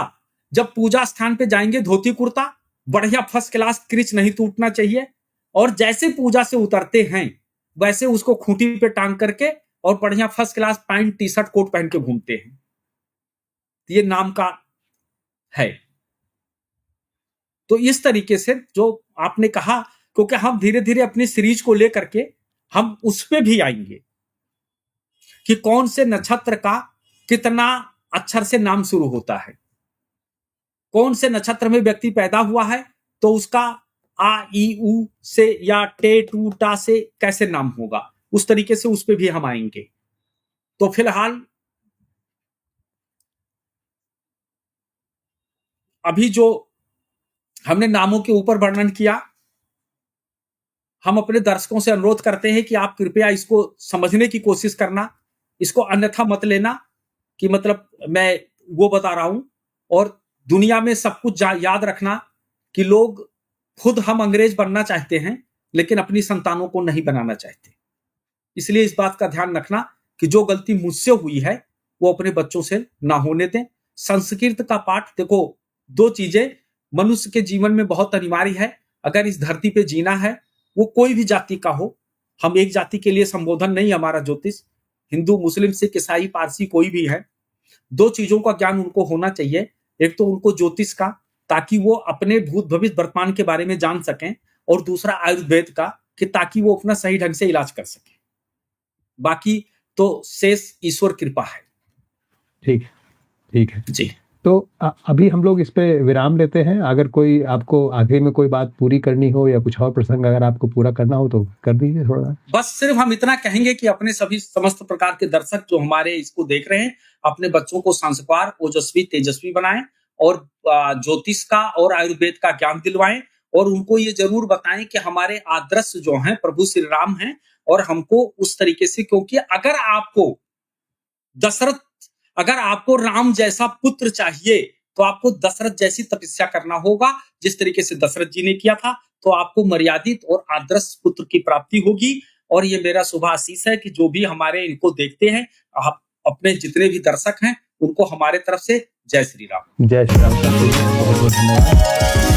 जब पूजा स्थान पे जाएंगे, धोती कुर्ता बढ़िया फर्स्ट क्लास, क्रिच नहीं टूटना चाहिए, और जैसे पूजा से उतरते हैं वैसे उसको खूंटी पे टांग करके और बढ़िया first class pant T shirt coat पहन के घूमते हैं। ये नाम का है। तो इस तरीके से जो आपने कहा, क्योंकि हम धीरे धीरे अपनी सीरीज को लेकर के हम उस पे भी आएंगे कि कौन से नक्षत्र का कितना अक्षर से नाम शुरू होता है, कौन से नक्षत्र में व्यक्ति पैदा हुआ है तो उसका आ ई उ से या टे टू टा से कैसे नाम होगा, उस तरीके से उस पे भी हम आएंगे। तो फिलहाल अभी जो हमने नामों के ऊपर वर्णन किया, हम अपने दर्शकों से अनुरोध करते हैं कि आप कृपया इसको समझने की कोशिश करना, इसको अन्यथा मत लेना कि मतलब मैं वो बता रहा हूं। और दुनिया में सब कुछ याद रखना कि लोग, खुद हम अंग्रेज बनना चाहते हैं लेकिन अपनी संतानों को नहीं बनाना चाहते। इसलिए इस बात का ध्यान रखना कि जो गलती मुझसे हुई है वो अपने बच्चों से ना होने दें। संस्कृत का पाठ देखो, दो चीजें मनुष्य के जीवन में बहुत अनिवार्य है अगर इस धरती पे जीना है, वो कोई भी जाति का हो। हम एक जाति के लिए संबोधन नहीं, हमारा ज्योतिष हिंदू, मुस्लिम, सिख, ईसाई, पारसी कोई भी है, दो चीजों का ज्ञान उनको होना चाहिए। एक तो उनको ज्योतिष का, ताकि वो अपने भूत भविष्य वर्तमान के बारे में जान सकें, और दूसरा आयुर्वेद का कि ताकि वो अपना सही ढंग से इलाज कर सके। बाकी तो शेष ईश्वर कृपा है। ठीक है, ठीक है। जी। तो अभी हम लोग इस पे विराम लेते हैं। अगर कोई आपको आगे में कोई बात पूरी करनी हो या कुछ और प्रसंग अगर आपको पूरा करना हो तो कर दीजिए थोड़ा। बस सिर्फ हम इतना कहेंगे कि अपने सभी समस्त प्रकार के दर्शक जो हमारे इसको देख रहे हैं, अपने बच्चों को संस्कार, ओजस्वी, तेजस्वी बनाएं और ज्योतिष का और आयुर्वेद का ज्ञान दिलवाएं और उनको ये जरूर बताएं कि हमारे आदर्श जो हैं प्रभु श्री राम हैं और हमको उस तरीके से, क्योंकि अगर आपको राम जैसा पुत्र चाहिए तो आपको दशरथ जैसी तपस्या करना होगा, जिस तरीके से दशरथ जी ने किया था, तो आपको मर्यादित और आदर्श पुत्र की प्राप्ति होगी। और ये मेरा शुभ आशीष है कि जो भी हमारे इनको देखते हैं, आप अपने जितने भी दर्शक हैं, उनको हमारे तरफ से जय श्री राम। जय श्री राम। बहुत बहुत धन्यवाद।